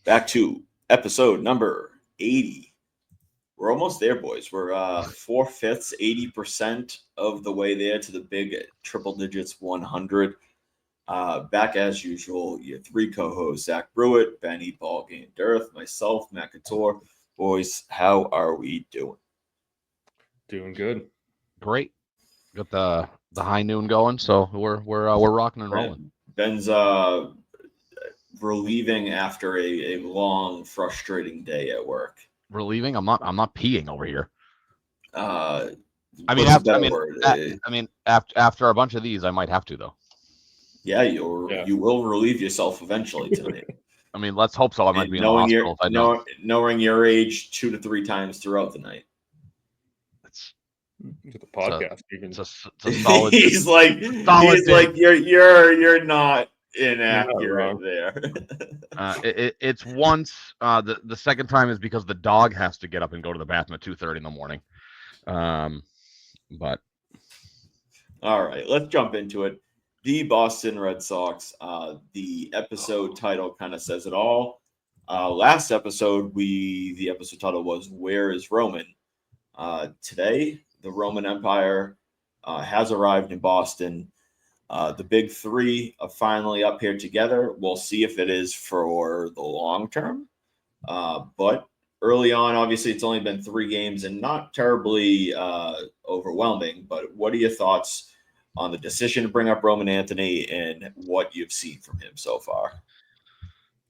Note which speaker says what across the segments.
Speaker 1: Back to episode number 80. We're almost there, boys. We're 4/5, 80% of the way there to the big triple digits 100. Back as usual, your three co-hosts, Zach Brewitt, Benny Ballgame Dearth, myself, Matt Couture. Boys, how are we doing?
Speaker 2: Doing good.
Speaker 3: Great. Got the high noon going, so we're rocking and rolling.
Speaker 1: Ben's relieving after a long, frustrating day at work.
Speaker 3: Relieving? I'm not peeing over here.
Speaker 1: I
Speaker 3: mean, after a bunch of these, I might have to though.
Speaker 1: Yeah, you will relieve yourself eventually tonight.
Speaker 3: I mean, let's hope so. I might be in the hospital if I don't.
Speaker 1: Knowing your age 2 to 3 times throughout the night.
Speaker 2: It's the podcast.
Speaker 3: It's a solid.
Speaker 1: he's like you're not inaccurate there.
Speaker 3: It's once. The second time is because the dog has to get up and go to the bathroom at 2:30 in the morning. But
Speaker 1: all right, let's jump into it. The Boston Red Sox. The episode title kind of says it all. Last episode, the episode title was "Where is Roman?" Today, the Roman Empire has arrived in Boston. The big three are finally up here together. We'll see if it is for the long term. But early on, obviously, it's only been 3 games and not terribly overwhelming. But what are your thoughts on the decision to bring up Roman Anthony and what you've seen from him so far?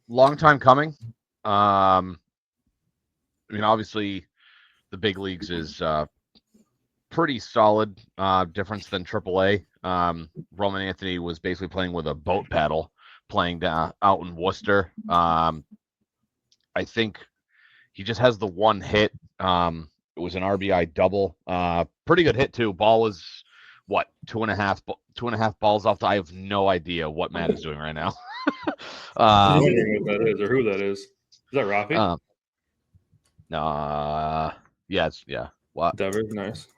Speaker 3: Long time coming. I mean, obviously, the big leagues is pretty solid difference than AAA. Roman Anthony was basically playing with a boat paddle, playing out in Worcester. I think he just has the one hit. It was an RBI double. Pretty good hit too. Ball was what, 2.5 balls off. I have no idea what Matt is doing right now.
Speaker 2: I'm wondering what that is or who that is. Is that Rafi?
Speaker 3: Yeah. What?
Speaker 2: Devers, nice.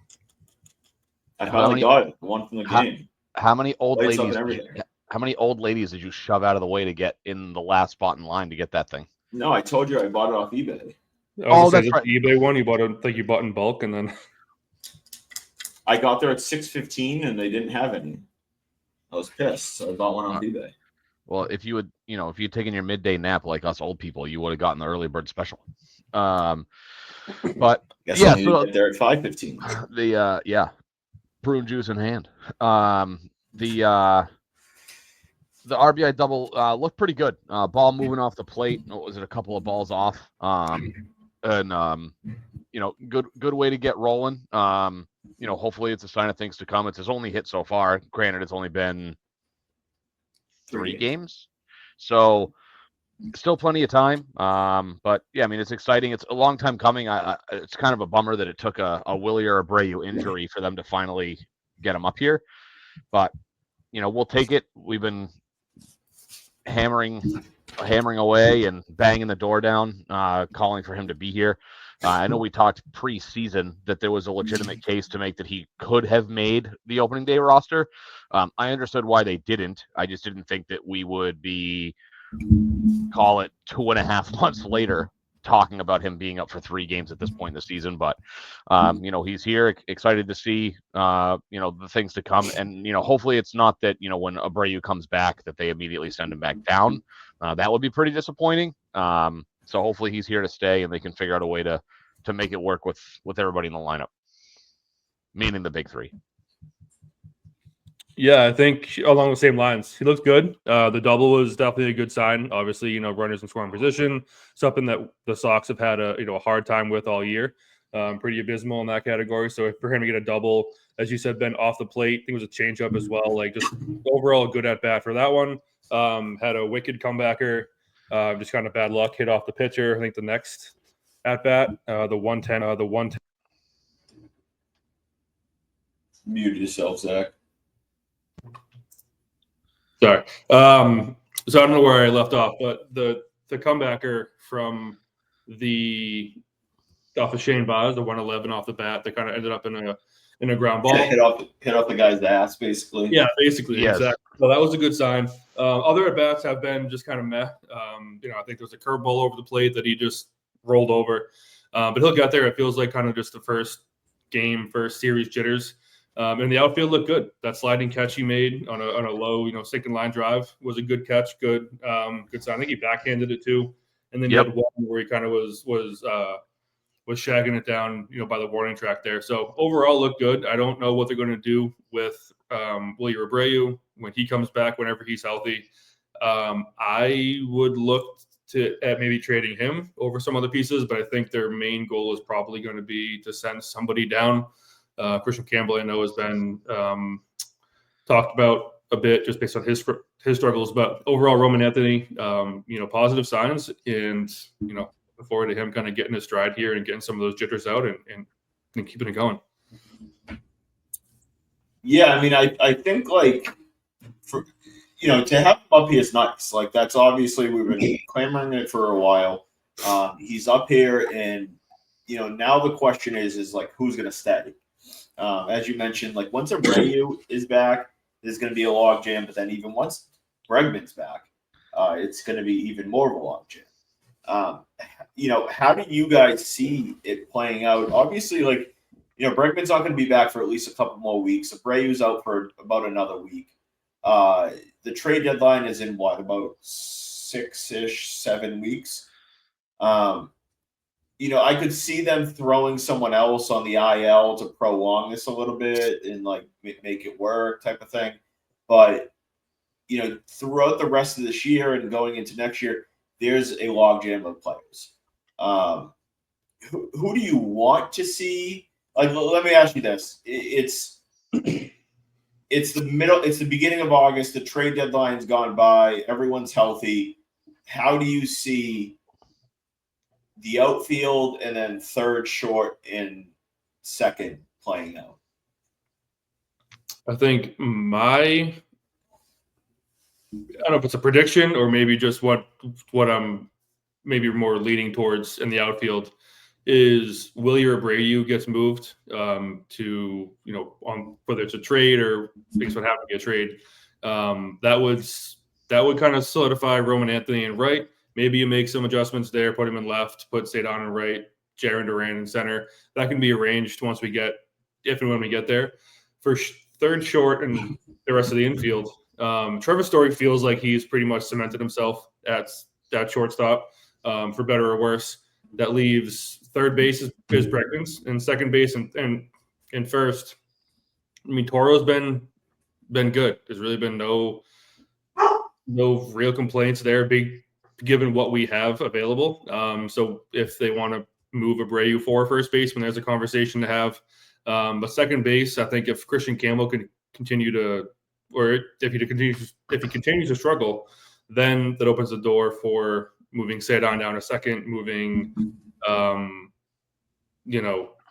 Speaker 1: I finally got it. One from the game.
Speaker 3: How many old ladies? How many old ladies did you shove out of the way to get in the last spot in line to get that thing?
Speaker 1: No, I told you I bought it off eBay.
Speaker 3: That's right.
Speaker 2: The eBay one you bought. You bought in bulk, and then
Speaker 1: I got there at 6:15 and they didn't have any. I was pissed, so I bought one on eBay.
Speaker 3: Well, if you had taken your midday nap like us old people, you would have gotten the early bird special. But
Speaker 1: guess I need to get there at
Speaker 3: 5:15. Prune juice in hand. The RBI double looked pretty good. Ball moving off the plate. What was it? A couple of balls off. Good way to get rolling. Hopefully it's a sign of things to come. It's his only hit so far. Granted, it's only been 3 games, so still plenty of time. But yeah, I mean, it's exciting. It's a long time coming. It's kind of a bummer that it took a Willie or Abreu injury for them to finally get him up here. But we'll take it. We've been hammering away and banging the door down, calling for him to be here. I know we talked pre-season that there was a legitimate case to make that he could have made the opening day roster. I understood why they didn't. I just didn't think that we would be, call it 2.5 months later, talking about him being up for 3 games at this point in the season. But, he's here, excited to see, the things to come. And, hopefully it's not that, when Abreu comes back that they immediately send him back down. That would be pretty disappointing. So hopefully he's here to stay and they can figure out a way to make it work with everybody in the lineup, meaning the big 3.
Speaker 2: Yeah, I think along the same lines. He looks good. The double was definitely a good sign. Obviously, runners in scoring position, something that the Sox have had a hard time with all year. Pretty abysmal in that category. So for him to get a double, as you said, Ben, off the plate, I think it was a changeup as well. Like just overall good at bat for that one. Had a wicked comebacker. Just kind of bad luck, hit off the pitcher. I think the next at bat, the 110.
Speaker 1: Mute yourself, Zach.
Speaker 2: Sorry. So I don't know where I left off, but the comebacker from off of Shane Baz, the 111 off the bat, that kind of ended up in a ground ball.
Speaker 1: Hit off the guy's ass, basically.
Speaker 2: Yeah, basically.
Speaker 3: Yes.
Speaker 2: Exactly. So that was a good sign. Other at bats have been just kind of meh. I think there was a curveball over the plate that he just rolled over, but he'll get there. It feels like kind of just the first series jitters. And the outfield looked good. That sliding catch he made on a low, sinking line drive was a good catch. Good sign. I think he backhanded it too. And then he had one where he kind of was shagging it down, by the warning track there. So overall, looked good. I don't know what they're going to do with Willie Abreu when he comes back, whenever he's healthy. I would look at maybe trading him over some other pieces, but I think their main goal is probably going to be to send somebody down. Christian Campbell, I know, has been talked about a bit just based on his struggles, but overall, Roman Anthony, positive signs, and look forward to him kind of getting his stride here and getting some of those jitters out and keeping it going.
Speaker 1: Yeah, I mean, I think to have him up here is nice. Like, that's obviously, we've been clamoring it for a while. He's up here, and now the question is like, who's going to stay? As you mentioned, like, once Abreu is back, there's going to be a log jam. But then even once Bregman's back, it's going to be even more of a log jam. How do you guys see it playing out? Obviously, Bregman's not going to be back for at least a couple more weeks. Abreu's out for about another week. The trade deadline is in about 6-ish, 7 weeks. I could see them throwing someone else on the IL to prolong this a little bit and make it work, type of thing. But throughout the rest of this year and going into next year, there's a logjam of players. Who do you want to see? Let me ask you this: It's the beginning of August. The trade deadline's gone by. Everyone's healthy. How do you see the outfield and then third, short, and second playing out?
Speaker 2: I think I don't know if it's a prediction or maybe just what I'm maybe more leaning towards in the outfield is Willie Abreu gets moved to, on whether it's a trade or things would have to be a trade. That would kind of solidify Roman Anthony in right. Maybe you make some adjustments there, put him in left, put Cedon in right, Jarren Duran in center. That can be arranged if and when we get there. For third, short, and the rest of the infield, Trevor Story feels like he's pretty much cemented himself at that shortstop, for better or worse. That leaves third base is Bregman's, and second base and first. I mean, Toro's been good. There's really been no real complaints there, given what we have available. So if they want to move Abreu for first base, when there's a conversation to have. But second base, I think if Christian Campbell can continue to, or if he continues to struggle, then that opens the door for moving Cedon down a second, moving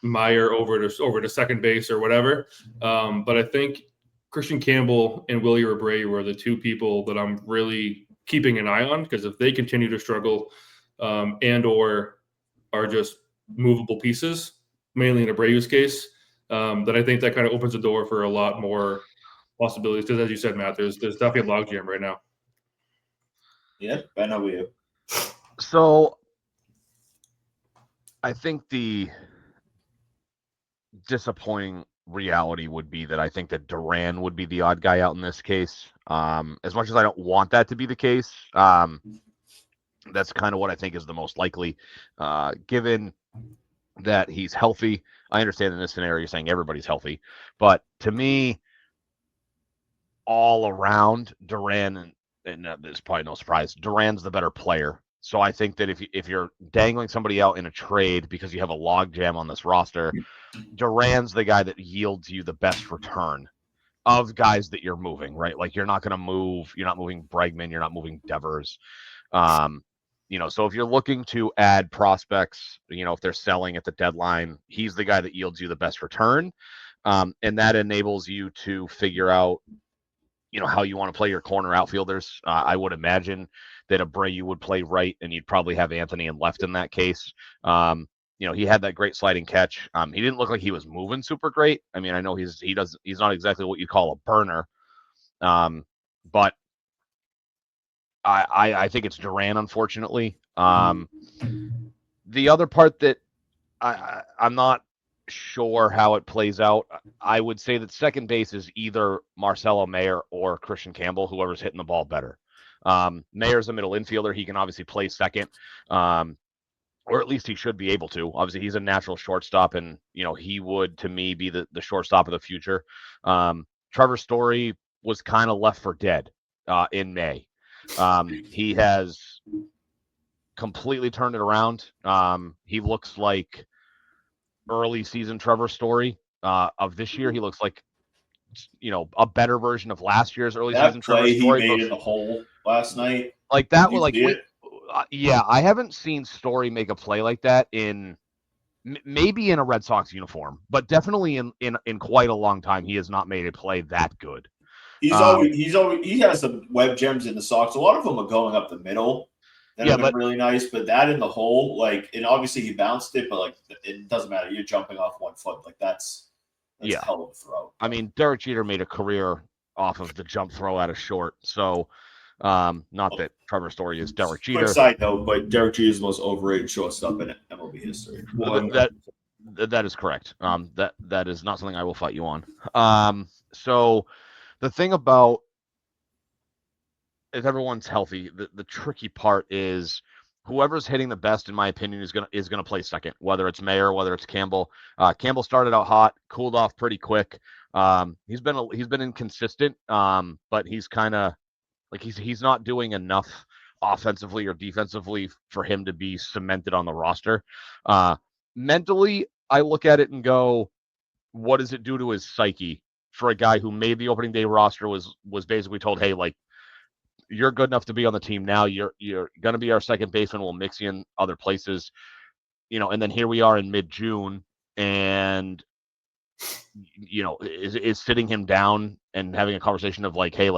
Speaker 2: Meyer over to second base or whatever. But I think Christian Campbell and Willie Abreu are the two people that I'm really keeping an eye on, because if they continue to struggle and or are just movable pieces, mainly in Abreu's case, then I think that kind of opens the door for a lot more possibilities. Because as you said, Matt, there's definitely a logjam right now.
Speaker 1: Yeah, I know we have.
Speaker 3: So I think the disappointing reality would be that I think that Duran would be the odd guy out in this case. As much as I don't want that to be the case, that's kind of what I think is the most likely, given that he's healthy. I understand in this scenario you're saying everybody's healthy, but to me, all around, Duran, and there's probably no surprise, Duran's the better player. So I think that if you're dangling somebody out in a trade because you have a logjam on this roster, Duran's the guy that yields you the best return of guys that you're moving, right? Like, you're not moving Bregman, you're not moving Devers. So if you're looking to add prospects, if they're selling at the deadline, he's the guy that yields you the best return. And that enables you to figure out, how you want to play your corner outfielders. I would imagine that Abreu would play right, and you'd probably have Anthony in left in that case. He had that great sliding catch. He didn't look like he was moving super great. I mean, I know he's not exactly what you call a burner. but I think it's Duran, unfortunately. The other part that I'm not sure how it plays out. I would say that second base is either Marcelo Mayer or Christian Campbell, whoever's hitting the ball better. Mayer's a middle infielder. He can obviously play second, or at least he should be able to. Obviously, he's a natural shortstop, and he would, to me, be the shortstop of the future. Trevor Story was kind of left for dead in May. He has completely turned it around. He looks like early season Trevor Story of this year. He looks like a better version of last year's early season
Speaker 1: That
Speaker 3: Trevor
Speaker 1: play he
Speaker 3: Story.
Speaker 1: made in the hole last night,
Speaker 3: like that,
Speaker 1: did you
Speaker 3: like
Speaker 1: see it?
Speaker 3: Yeah, I haven't seen Story make a play like that in maybe in a Red Sox uniform, but definitely in quite a long time. He has not made a play that good.
Speaker 1: He has some web gems in the Sox. A lot of them are going up the middle. That have been really nice, but that in the hole, and obviously he bounced it, but it doesn't matter. You're jumping off 1 foot, that's a hell of a throw.
Speaker 3: I mean, Derek Jeter made a career off of the jump throw out of short, so not that Trevor Story is Derek Jeter.
Speaker 1: Quick side note, but Derek Jeter is the most overrated shortstop in MLB history.
Speaker 3: That is correct. That is not something I will fight you on. So the thing about if everyone's healthy, the tricky part is whoever's hitting the best, in my opinion, is gonna play second, whether it's Mayer, whether it's Campbell. Campbell started out hot, cooled off pretty quick. He's been inconsistent, but he's kind of he's not doing enough offensively or defensively for him to be cemented on the roster. Mentally, I look at it and go, what does it do to his psyche for a guy who made the opening day roster, was basically told, hey, you're good enough to be on the team now. You're going to be our second baseman. We'll mix you in other places, and then here we are in mid-June, and is sitting him down and having a conversation of hey,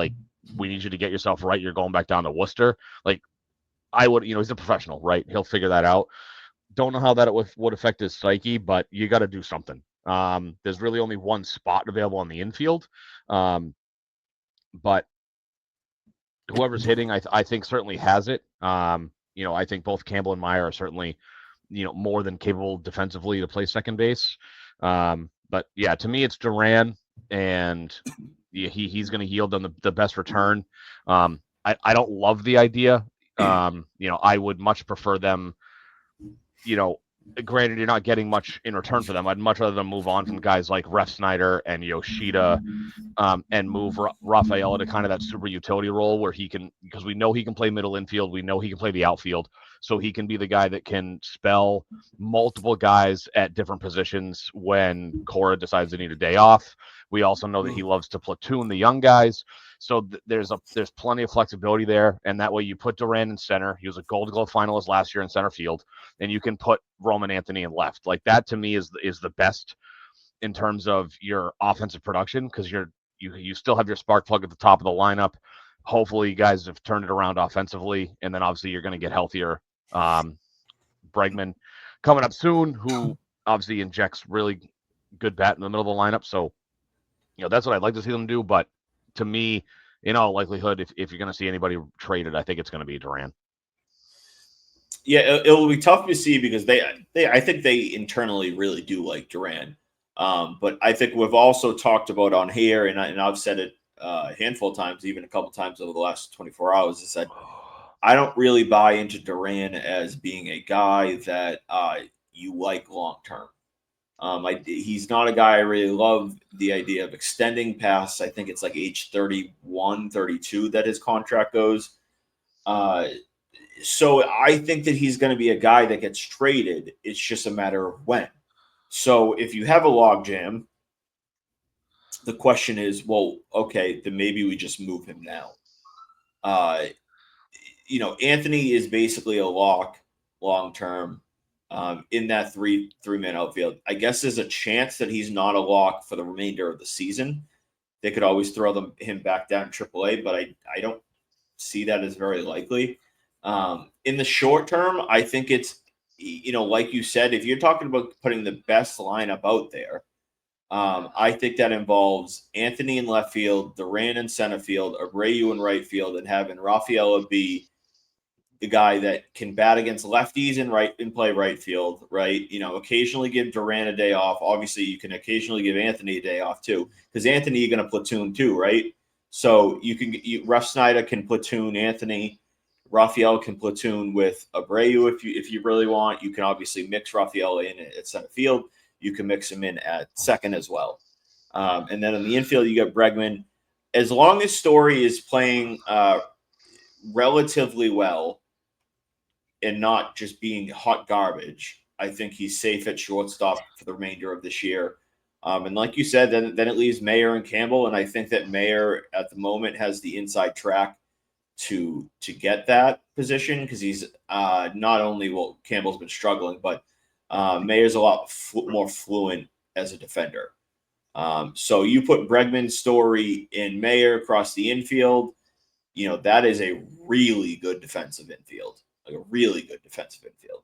Speaker 3: we need you to get yourself right. You're going back down to Worcester. I would, he's a professional, right? He'll figure that out. Don't know how that would affect his psyche, but you got to do something. There's really only one spot available on the infield, but whoever's hitting, I think certainly has it. I think both Campbell and Meyer are certainly, more than capable defensively to play second base. But yeah, to me, it's Duran, and he's going to yield them the best return. I don't love the idea. I would much prefer them, granted, you're not getting much in return for them. I'd much rather them move on from guys like Ref Snyder and Yoshida, and move Rafaela to kind of that super utility role where he can, because we know he can play middle infield, we know he can play the outfield, so he can be the guy that can spell multiple guys at different positions when Cora decides to need a day off. We also know that he loves to platoon the young guys. So there's plenty of flexibility there, and that way you put Duran in center. He was a Gold Glove finalist last year in center field, and you can put Roman Anthony in left. That to me is the best in terms of your offensive production, because you still have your spark plug at the top of the lineup. Hopefully, you guys have turned it around offensively, and then obviously you're going to get healthier. Bregman coming up soon, who obviously injects really good bat in the middle of the lineup. So, that's what I'd like to see them do, but to me, in all likelihood, if you're going to see anybody traded, I think it's going to be Duran.
Speaker 1: Yeah, it'll be tough to see because I think they internally really do like Duran. But I think we've also talked about on here, and I've said it a handful of times, even a couple of times over the last 24 hours, is that I don't really buy into Duran as being a guy that you like long term. He's not a guy I really love the idea of extending past, I think it's age 31, 32 that his contract goes. So I think that he's going to be a guy that gets traded. It's just a matter of when. So if you have a logjam, the question is, well, okay, then maybe we just move him now. Anthony is basically a lock long term. In that three-man outfield. I guess there's a chance that he's not a lock for the remainder of the season. They could always throw him back down to AAA, but I don't see that as very likely. In the short term, I think it's, like you said, if you're talking about putting the best lineup out there, I think that involves Anthony in left field, Duran in center field, Abreu in right field, and having Rafaela be the guy that can bat against lefties and play right field, right? Occasionally give Duran a day off. Obviously, you can occasionally give Anthony a day off too, because Anthony you're going to platoon too, right? So Russ Snyder can platoon Anthony. Rafael can platoon with Abreu if you really want. You can obviously mix Rafael in at center field. You can mix him in at second as well. And then in the infield, you got Bregman. As long as Story is playing relatively well and not just being hot garbage, I think he's safe at shortstop for the remainder of this year. And like you said, then it leaves Mayer and Campbell. And I think that Mayer at the moment has the inside track to get that position because he's not only, Campbell's been struggling, but Mayer's a lot more fluent as a defender. So you put Bregman, Story, and Mayer across the infield, that is a really good defensive infield, like a really good defensive infield.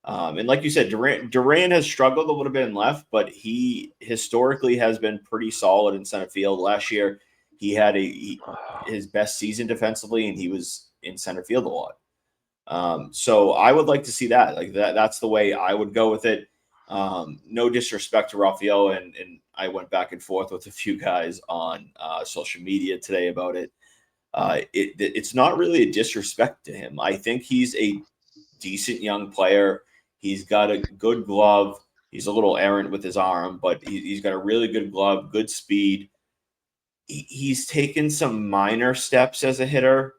Speaker 1: And like you said, Duran has struggled a little bit in left, but he historically has been pretty solid in center field. Last year, he had his best season defensively, and he was in center field a lot. So I would like to see that. Like that's the way I would go with it. No disrespect to Rafael, and I went back and forth with a few guys on social media today about it. It's not really a disrespect to him. I think he's a decent young player. He's got a good glove. He's a little errant with his arm, but he's got a really good glove, good speed. He's taken some minor steps as a hitter.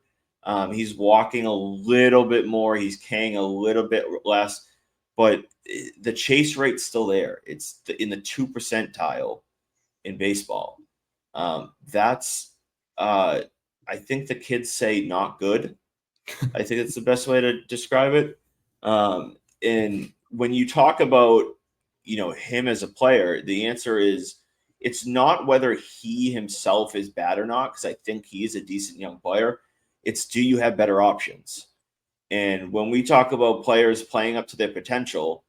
Speaker 1: He's walking a little bit more. He's K'ing a little bit less, but the chase rate's still there. It's in the 2 percentile in baseball. That's I think the kids say not good. I think it's the best way to describe it. And when you talk about, him as a player, the answer is it's not whether he himself is bad or not, because I think he is a decent young player. It's do you have better options? And when we talk about players playing up to their potential,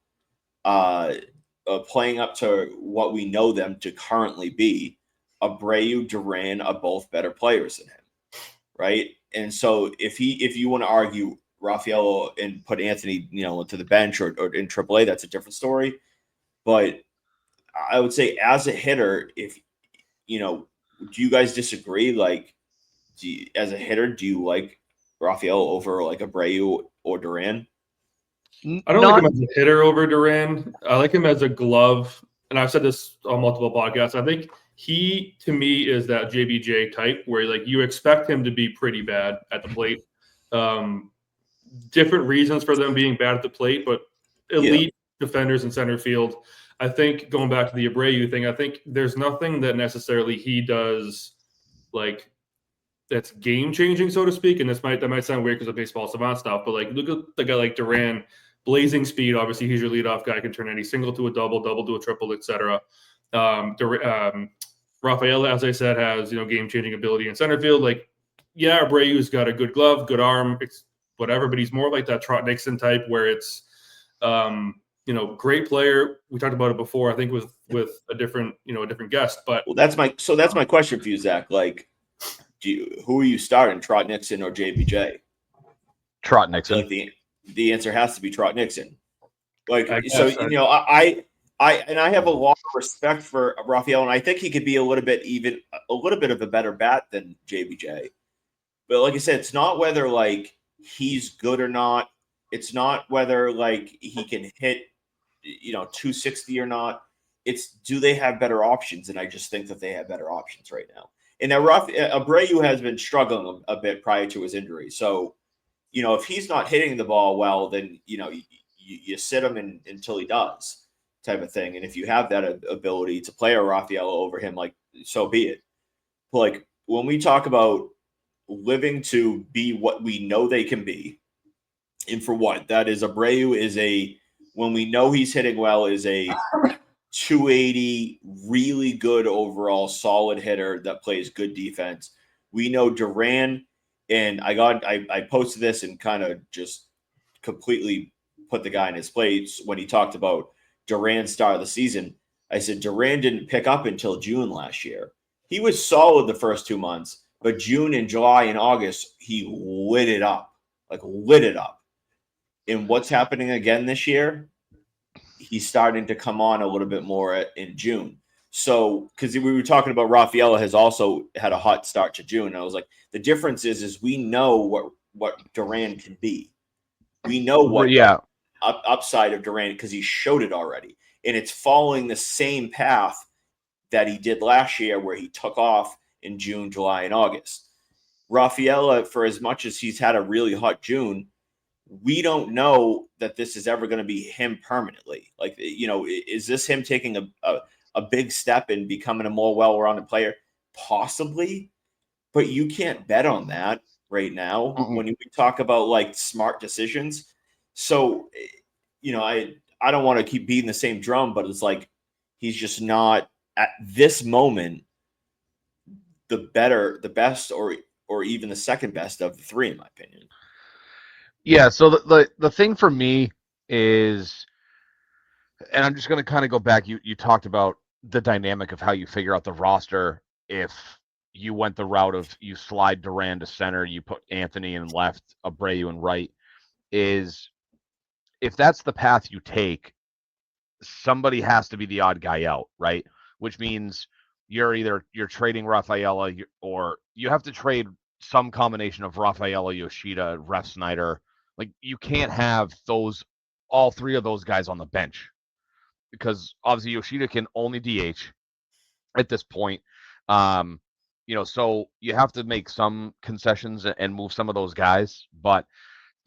Speaker 1: playing up to what we know them to currently be, Abreu, Duran are both better players than him. Right. And so if you want to argue Rafael and put Anthony, to the bench or in AAA, that's a different story. But I would say as a hitter, if, do you guys disagree? Like, as a hitter, do you like Rafael over like Abreu or Duran?
Speaker 2: I don't like him as a hitter over Duran. I like him as a glove. And I've said this on multiple podcasts. I think he, to me, is that JBJ type where like you expect him to be pretty bad at the plate. Different reasons for them being bad at the plate, but elite defenders in center field. I think going back to the Abreu thing, I think there's nothing that necessarily he does like that's game changing, so to speak. And that might sound weird because of baseball savant stuff, but like look at the guy like Duran, blazing speed. Obviously, he's your leadoff guy, can turn any single to a double to a triple, etc. Rafael, as I said, has game changing ability in center field. Like, Abreu's got a good glove, good arm, it's whatever, but he's more like that Trot Nixon type where it's great player. We talked about it before, I think with a different guest. But
Speaker 1: that's my question for you, Zach. Like, who are you starting, Trot Nixon or JBJ?
Speaker 3: Trot Nixon.
Speaker 1: Like the answer has to be Trot Nixon. Like, I have a lot of respect for Rafael, and I think he could be a little bit of a better bat than JBJ. But like I said, it's not whether like he's good or not. It's not whether like he can hit 260 or not. It's do they have better options? And I just think that they have better options right now. And now Abreu has been struggling a bit prior to his injury. So, if he's not hitting the ball well, then, you sit him until he does type of thing. And if you have that ability to play a Rafael over him, like, so be it. But like when we talk about living to be what we know they can be, and for what that is, Abreu is when we know he's hitting well, is a 280, really good overall, solid hitter that plays good defense. We know Duran, and I posted this and kind of just completely put the guy in his place when he talked about Duran's start of the season. I said Duran didn't pick up until June last year. He was solid the first 2 months, but June and July and August, he lit it up, like lit it up. And what's happening again this year? He's starting to come on a little bit more in June. So, because we were talking about Rafaela has also had a hot start to June. I was like, the difference is we know what Duran can be. We know what upside of Duran because he showed it already. And it's following the same path that he did last year where he took off in June, July, and August. Rafaela, for as much as he's had a really hot June, we don't know that this is ever going to be him permanently. Like, is this him taking a big step and becoming a more well-rounded player? Possibly, but you can't bet on that right now when we talk about like smart decisions. So, I don't want to keep beating the same drum, but it's like he's just not at this moment the best, or even the second best of the three, in my opinion.
Speaker 3: Yeah. So the thing for me is, and I'm just going to kind of go back. You talked about the dynamic of how you figure out the roster. If you went the route of you slide Duran to center, you put Anthony in left, Abreu in right, is if that's the path you take, somebody has to be the odd guy out, right? Which means you're trading Rafaela, or you have to trade some combination of Rafaela, Yoshida, Ref Snyder. Like, you can't have all three of those guys on the bench, because obviously Yoshida can only DH at this point. So you have to make some concessions and move some of those guys. But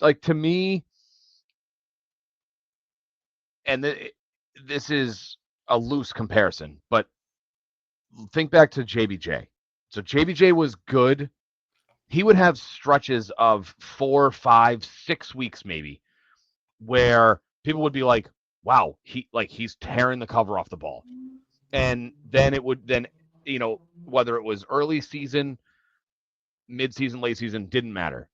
Speaker 3: like, to me, and this is a loose comparison, but think back to JBJ. So JBJ was good. He would have stretches of 4, 5, 6 weeks maybe where people would be like, wow, he's tearing the cover off the ball. And then whether it was early season, mid-season, late season, didn't matter.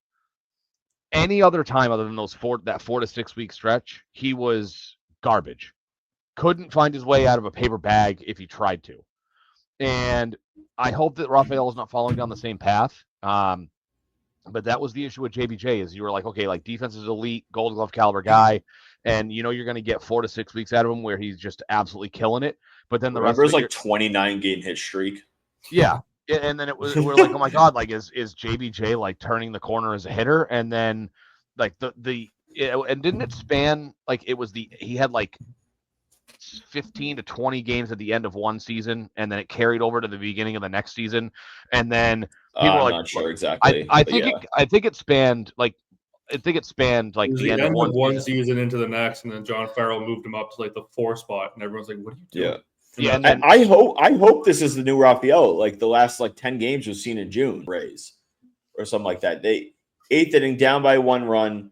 Speaker 3: Any other time other than that 4 to 6 week stretch, he was garbage. Couldn't find his way out of a paper bag if he tried to. And I hope that Rafael is not following down the same path. But that was the issue with JBJ, is you were like, okay, like, defense is elite, Gold Glove caliber guy, and you're going to get 4 to 6 weeks out of him where he's just absolutely killing it. But then the rest of
Speaker 1: it was 29 game hit streak.
Speaker 3: Yeah. And then we're like, oh my God, like, is JBJ like turning the corner as a hitter? And then like and didn't it span, like, he had like 15 to 20 games at the end of one season, and then it carried over to the beginning of the next season, and then people were like,
Speaker 1: not sure exactly.
Speaker 3: I think it spanned like the end of one
Speaker 2: season into the next, and then John Farrell moved him up to like the 4 spot, and everyone's like, "What are you doing?"
Speaker 3: Yeah.
Speaker 1: And then, I hope this is the new Rafael. Like, the last 10 games was seen in June, Rays or something like that. They 8th inning, down by 1 run,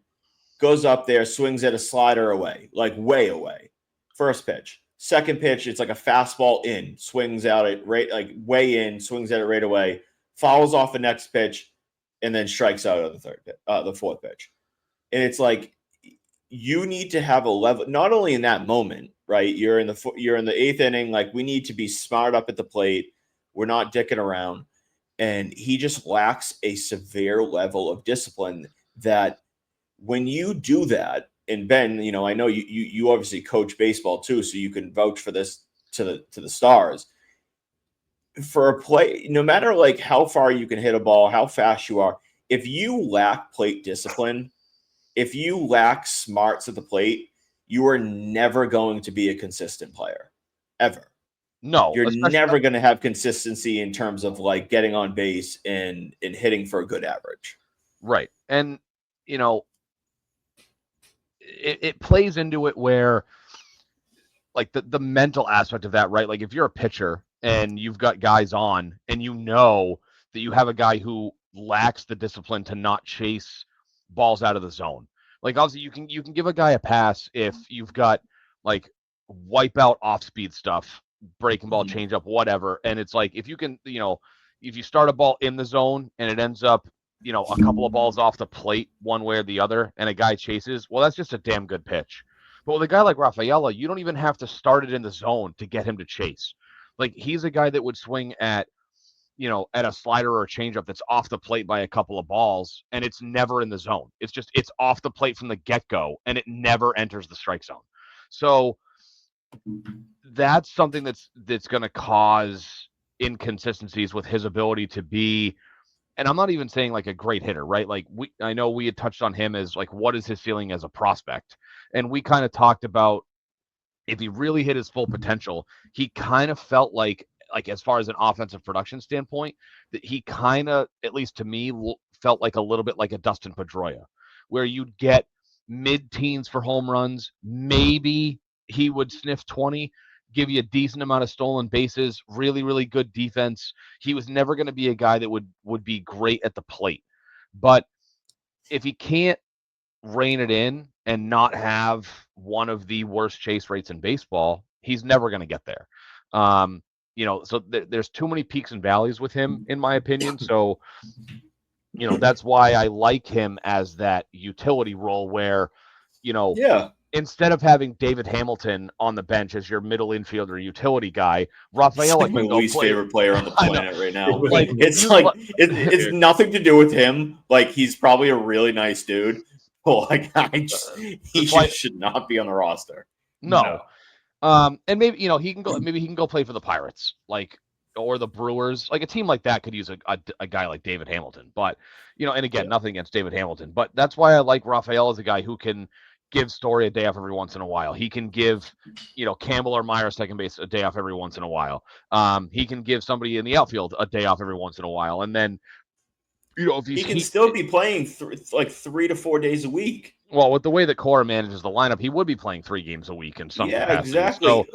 Speaker 1: goes up there, swings at a slider away, like way away. First pitch. Second pitch, it's like a fastball in, swings out it right, like way in, swings at it right away, fouls off the next pitch, and then strikes out on the fourth pitch. And it's like, you need to have a level, not only in that moment, right? You're in the 8th inning, like, we need to be smart up at the plate. We're not dicking around. And he just lacks a severe level of discipline that when you do that, and Ben, I know you obviously coach baseball too, so you can vouch for this to the stars. For a play, no matter like how far you can hit a ball, how fast you are, if you lack plate discipline, if you lack smarts at the plate, you are never going to be a consistent player, ever.
Speaker 3: No,
Speaker 1: you're never going to have consistency in terms of like getting on base and hitting for a good average.
Speaker 3: Right, and it plays into it where, like, the mental aspect of that, right? Like, if you're a pitcher and you've got guys on, and that you have a guy who lacks the discipline to not chase balls out of the zone. Like, obviously you can give a guy a pass if you've got like wipeout off speed stuff, breaking ball, change up, whatever. And it's like, if you can, if you start a ball in the zone and it ends up, a couple of balls off the plate one way or the other, and a guy chases, well, that's just a damn good pitch. But with a guy like Rafaela, you don't even have to start it in the zone to get him to chase. Like he's a guy that would swing at a slider or a changeup that's off the plate by a couple of balls, and it's never in the zone. It's off the plate from the get-go, and it never enters the strike zone. So that's something that's going to cause inconsistencies with his ability to be. And I'm not even saying like a great hitter, right? Like I know we had touched on him as like, what is his feeling as a prospect? And we kind of talked about if he really hit his full potential, he kind of felt like as far as an offensive production standpoint, that he kind of, at least to me, felt like a little bit like a Dustin Pedroia, where you'd get mid-teens for home runs. Maybe he would sniff 20, give you a decent amount of stolen bases, really, really good defense. He was never going to be a guy that would be great at the plate. But if he can't rein it in and not have one of the worst chase rates in baseball, he's never going to get there. So there's too many peaks and valleys with him, in my opinion. So, that's why I like him as that utility role where, instead of having David Hamilton on the bench as your middle infielder utility guy, Rafaela
Speaker 1: my
Speaker 3: can go
Speaker 1: least
Speaker 3: play.
Speaker 1: favorite player on the planet right now.
Speaker 2: Like,
Speaker 1: It's nothing to do with him. Like he's probably a really nice dude. But like he should not be on the roster.
Speaker 3: No. And maybe he can go. Maybe he can go play for the Pirates, or the Brewers. Like a team like that could use a guy like David Hamilton. But and again, nothing against David Hamilton, but that's why I like Rafael as a guy who can give Story a day off every once in a while. He can give Campbell or Meyer second base a day off every once in a while. He can give somebody in the outfield a day off every once in a while, and then if
Speaker 1: he can still be playing 3 to 4 days a week.
Speaker 3: Well, with the way that Cora manages the lineup, he would be playing 3 games a week in some capacity.
Speaker 1: Exactly.
Speaker 3: So,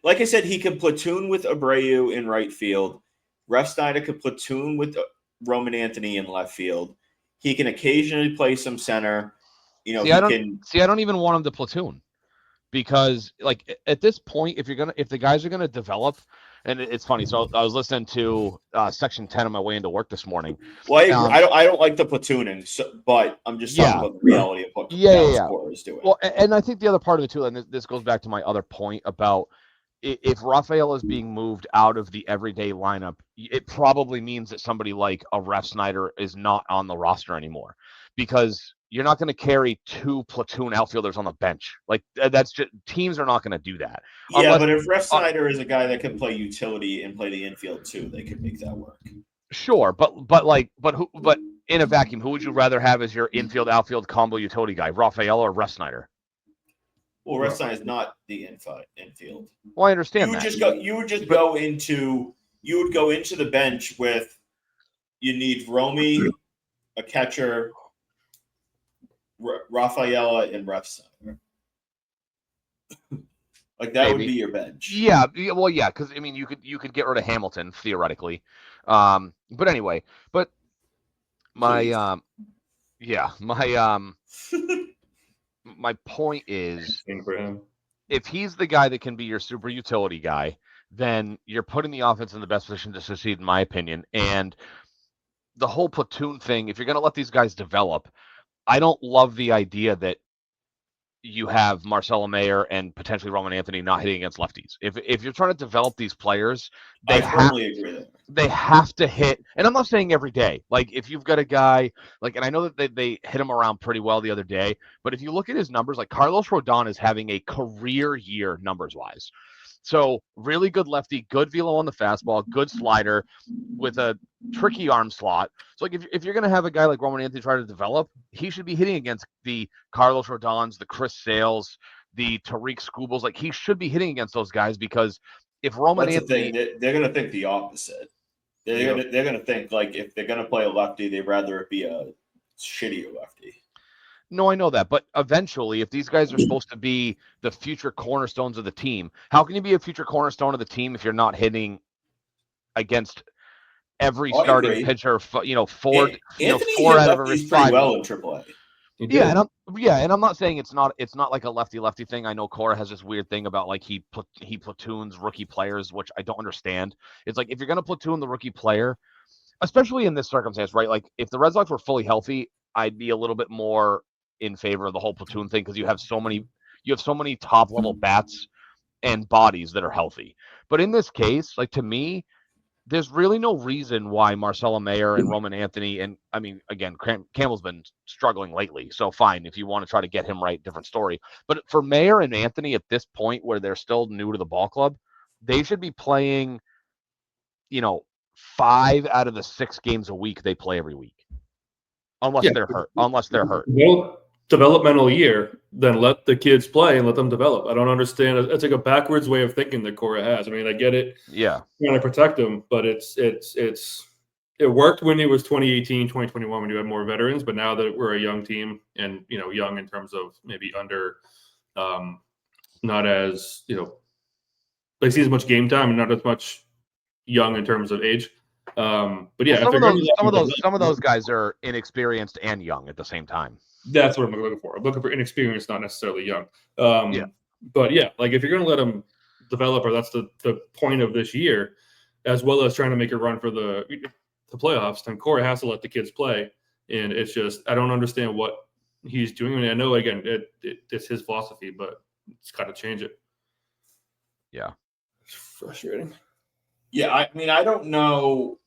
Speaker 1: like I said, he could platoon with Abreu in right field. Ref Snyder could platoon with Roman Anthony in left field. He can occasionally play some center. I
Speaker 3: don't even want him to platoon, because at this point, if the guys are gonna develop, and it's funny. So I was listening to Section 10 on my way into work this morning.
Speaker 1: Well, I don't like the platooning, but I'm just talking about the reality of what Cora is doing.
Speaker 3: Well, and I think the other part of it too, and this goes back to my other point about if Rafael is being moved out of the everyday lineup, it probably means that somebody like a Ref Snyder is not on the roster anymore, because you're not going to carry 2 platoon outfielders on the bench. Like that's just, teams are not going to do that.
Speaker 1: But if Ref Snyder is a guy that can play utility and play the infield too, they could make that work.
Speaker 3: Sure, but in a vacuum, who would you rather have as your infield outfield combo utility guy, Rafael or Ref Snyder?
Speaker 1: Well, Ref Snyder is not the infield.
Speaker 3: Well, I understand that.
Speaker 1: You would go into the bench with, you need Romy, a catcher, Rafaela, and Ref Snyder. Like that would be your bench.
Speaker 3: Yeah, well, yeah, because I mean, you could get rid of Hamilton theoretically, but anyway, my my point is, if he's the guy that can be your super utility guy, then you're putting the offense in the best position to succeed, in my opinion. And the whole platoon thing, if you're going to let these guys develop, I don't love the idea that you have Marcelo Mayer and potentially Roman Anthony not hitting against lefties. If you're trying to develop these players,
Speaker 1: I firmly agree there.
Speaker 3: They have to hit, and I'm not saying every day. Like if you've got a guy and I know that they hit him around pretty well the other day, but if you look at his numbers, like Carlos Rodon is having a career year numbers wise. So really good lefty, good velo on the fastball, good slider with a tricky arm slot. So like if you're going to have a guy like Roman Anthony try to develop, he should be hitting against the Carlos Rodons, the Chris Sales, the Tariq Skubals. Like he should be hitting against those guys, because if Roman Anthony,
Speaker 1: they're going to think the opposite. They're going to think like if they're going to play a lefty, they'd rather it be a shittier lefty.
Speaker 3: No, I know that, but eventually, if these guys are supposed to be the future cornerstones of the team, how can you be a future cornerstone of the team if you're not hitting against every starting pitcher? Four out of every 5.
Speaker 1: Pretty well in AAA.
Speaker 3: Yeah, and I'm not saying it's not like a lefty thing. I know Cora has this weird thing about like he platoons rookie players, which I don't understand. It's like if you're gonna platoon the rookie player, especially in this circumstance, right? Like if the Red Sox were fully healthy, I'd be a little bit more in favor of the whole platoon thing, because you have so many you have so many top level bats and bodies that are healthy. But in this case, like to me, there's really no reason why Marcelo Mayer and Roman Anthony, and I mean, again, Campbell's been struggling lately, so fine. If you want to try to get him right, different story. But for Mayer and Anthony at this point where they're still new to the ball club, they should be playing, 5 out of the 6 games a week they play every week. Unless they're hurt.
Speaker 2: Well, developmental year, then let the kids play and let them develop. I don't understand. It's like a backwards way of thinking that Cora has. I mean, I get it.
Speaker 3: Yeah.
Speaker 2: Trying to protect them, but it worked when it was 2018, 2021 when you had more veterans, but now that we're a young team and, young in terms of maybe under not as, they see as much game time and not as much young in terms of age. But yeah,
Speaker 3: some of those guys are inexperienced and young at the same time.
Speaker 2: That's what I'm looking for. I'm looking for inexperienced, not necessarily young.
Speaker 3: Yeah.
Speaker 2: But yeah, like if you're going to let them develop, or that's the point of this year, as well as trying to make a run for the playoffs, then Corey has to let the kids play. And it's just, I don't understand what he's doing. I mean, I know, again, it's his philosophy, but it's got to change it.
Speaker 3: Yeah.
Speaker 2: It's frustrating.
Speaker 1: Yeah, I mean, I don't know.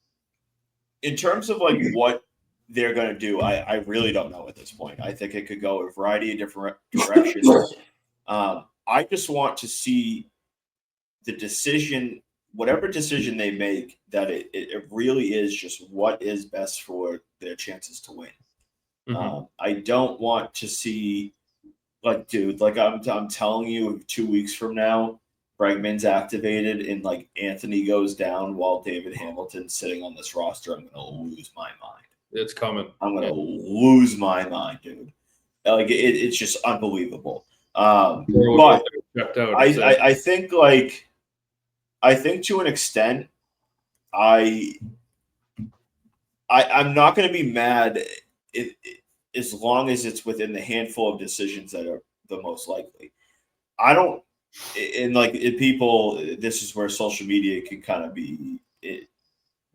Speaker 1: In terms of like what they're going to do, I really don't know at this point. I think it could go a variety of different directions. I just want to see the decision, whatever decision they make, that it really is just what is best for their chances to win.
Speaker 2: Mm-hmm.
Speaker 1: I don't want to see, like, dude, like I'm telling you, 2 weeks from now, Bregman's activated and like Anthony goes down while David Hamilton's sitting on this roster, I'm going to lose my mind.
Speaker 2: It's coming.
Speaker 1: I'm going to lose my mind, dude. Like it's just unbelievable. But I think to an extent, I'm not going to be mad as long as it's within the handful of decisions that are the most likely. I don't. And like people, this is where social media can kind of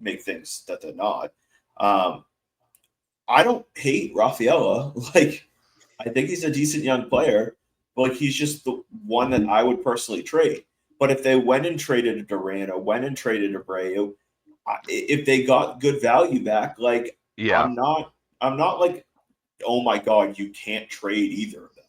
Speaker 1: make things that they're not. I don't hate Rafaela. Like, I think he's a decent young player, but like he's just the one that I would personally trade. But if they went and traded a Duran or went and traded Abreu, if they got good value back, like I'm not like, oh my God, you can't trade either of them.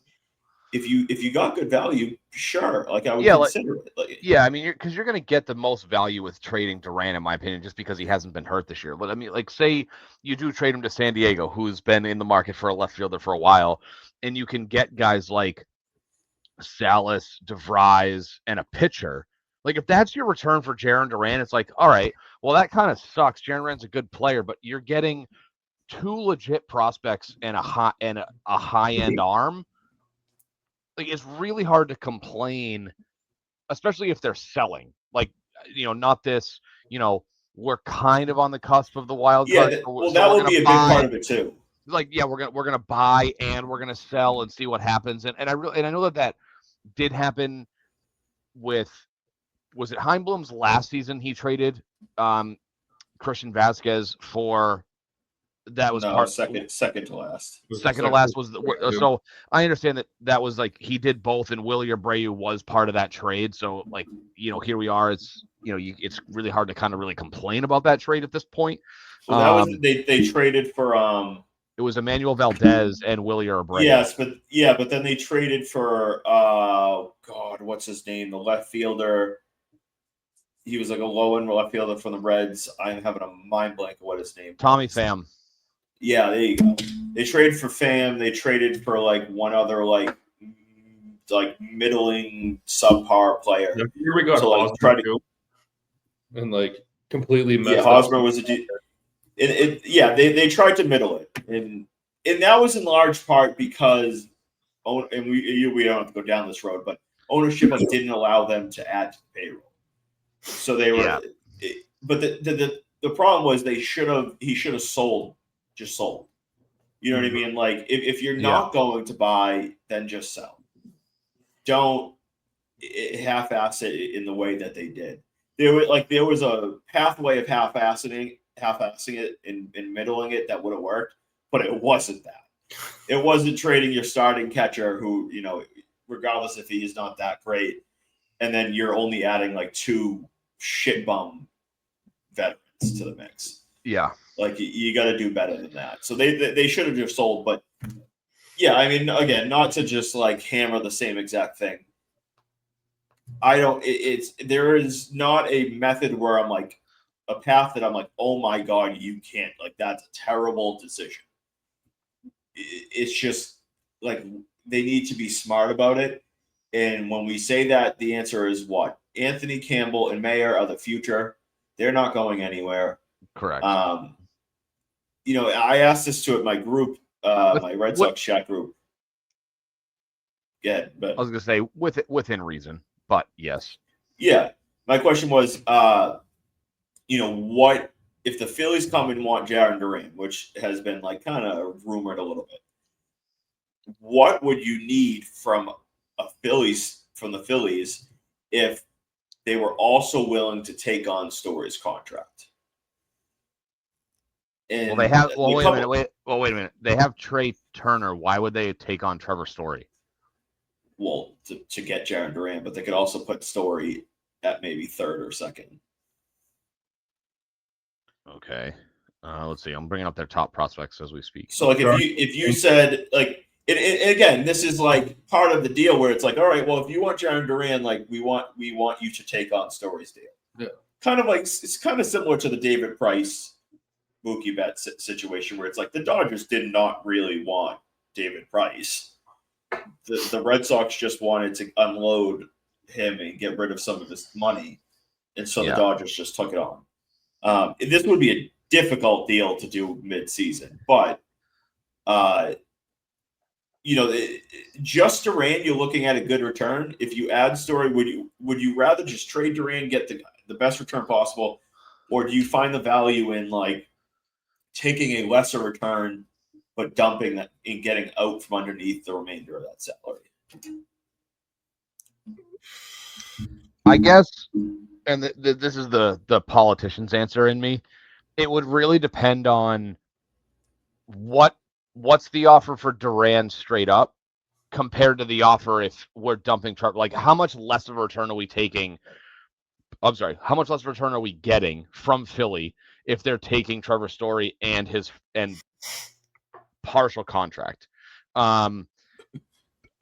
Speaker 1: If you got good value, sure. Like I would consider it. Like,
Speaker 3: I mean, because you're going to get the most value with trading Duran, in my opinion, just because he hasn't been hurt this year. But I mean, like, say you do trade him to San Diego, who's been in the market for a left fielder for a while, and you can get guys like Salas, DeVries, and a pitcher. Like, if that's your return for Jarren Duran, it's like, all right, well, that kind of sucks. Jarren Duran's a good player, but you're getting 2 legit prospects and a high end arm. Like, it's really hard to complain, especially if they're selling. Like, not this, we're kind of on the cusp of the wild card.
Speaker 1: That will be a big part of it too.
Speaker 3: Like, we're gonna buy and we're gonna sell and see what happens. And I know that did happen with, was it Heimblum's last season? He traded Christian Vasquez for. That was
Speaker 1: second to last.
Speaker 3: Second to last was so I understand that was like he did both, and Willie Abreu was part of that trade. So like here we are. It's it's really hard to kind of really complain about that trade at this point.
Speaker 1: So that was they traded for
Speaker 3: it was Emmanuel Valdez and Willie Abreu.
Speaker 1: Yes, but then they traded for God, what's his name? The left fielder. He was like a low end left fielder from the Reds. I'm having a mind blank of what his name.
Speaker 3: Tommy Pham.
Speaker 1: Yeah, there you go. They traded for Pham. They traded for like one other like middling subpar player.
Speaker 2: Here we go. So like try to and like completely messed up.
Speaker 1: Hosmer was they tried to middle it, and that was in large part because we don't have to go down this road, but ownership didn't allow them to add to the payroll. So they were, but the problem was he should have sold. Just sold. You know what I mean? Like if you're not going to buy, then just sell. Don't half-ass it in the way that they did. There was a pathway of half-assing it and middling it that would have worked, but it wasn't that. It wasn't trading your starting catcher who, regardless if he is not that great. And then you're only adding like 2 shit bum veterans to the mix.
Speaker 3: Yeah.
Speaker 1: Like you got to do better than that. So they should have just sold. But yeah, I mean, again, not to just like hammer the same exact thing. I don't. There is not a method where I'm like a path that I'm like, oh my god, you can't. Like that's a terrible decision. It's just like they need to be smart about it. And when we say that, the answer is what? Anthony Campbell and Mayer are the future. They're not going anywhere.
Speaker 3: Correct.
Speaker 1: You know, I asked this to my group, my Red Sox chat group. Yeah, but
Speaker 3: I was gonna say within reason, but yes.
Speaker 1: Yeah, my question was, you know, what if the Phillies come and want Jarren Duran, which has been like kind of rumored a little bit? What would you need from the Phillies if they were also willing to take on Story's contract? And
Speaker 3: Well, they have. Well, wait a minute. Wait a minute. They have Trey Turner. Why would they take on Trevor Story?
Speaker 1: Well, to get Jarren Duran, but they could also put Story at maybe third or second.
Speaker 3: Okay. Let's see. I'm bringing up their top prospects as we speak.
Speaker 1: So, like, if you said like, and again, this is like part of the deal where it's like, all right, well, if you want Jarren Duran, like we want you to take on Story's deal.
Speaker 2: Yeah.
Speaker 1: Kind of like it's kind of similar to the David Price Mookie Betts situation where it's like the Dodgers did not really want David Price. The Red Sox just wanted to unload him and get rid of some of his money, and so the Dodgers just took it on. This would be a difficult deal to do mid-season, but you know, just Duran, you're looking at a good return. If you add Story, would you rather just trade Duran, get the best return possible, or do you find the value in like taking a lesser return but dumping that and getting out from underneath the remainder of that salary?
Speaker 3: I guess, and this is the politician's answer in me. It would really depend on what's the offer for Duran straight up compared to the offer if we're dumping Trevor. Like, how much less of a return are we taking? I'm sorry, how much less return are we getting from Philly if they're taking Trevor Story and his partial contract? I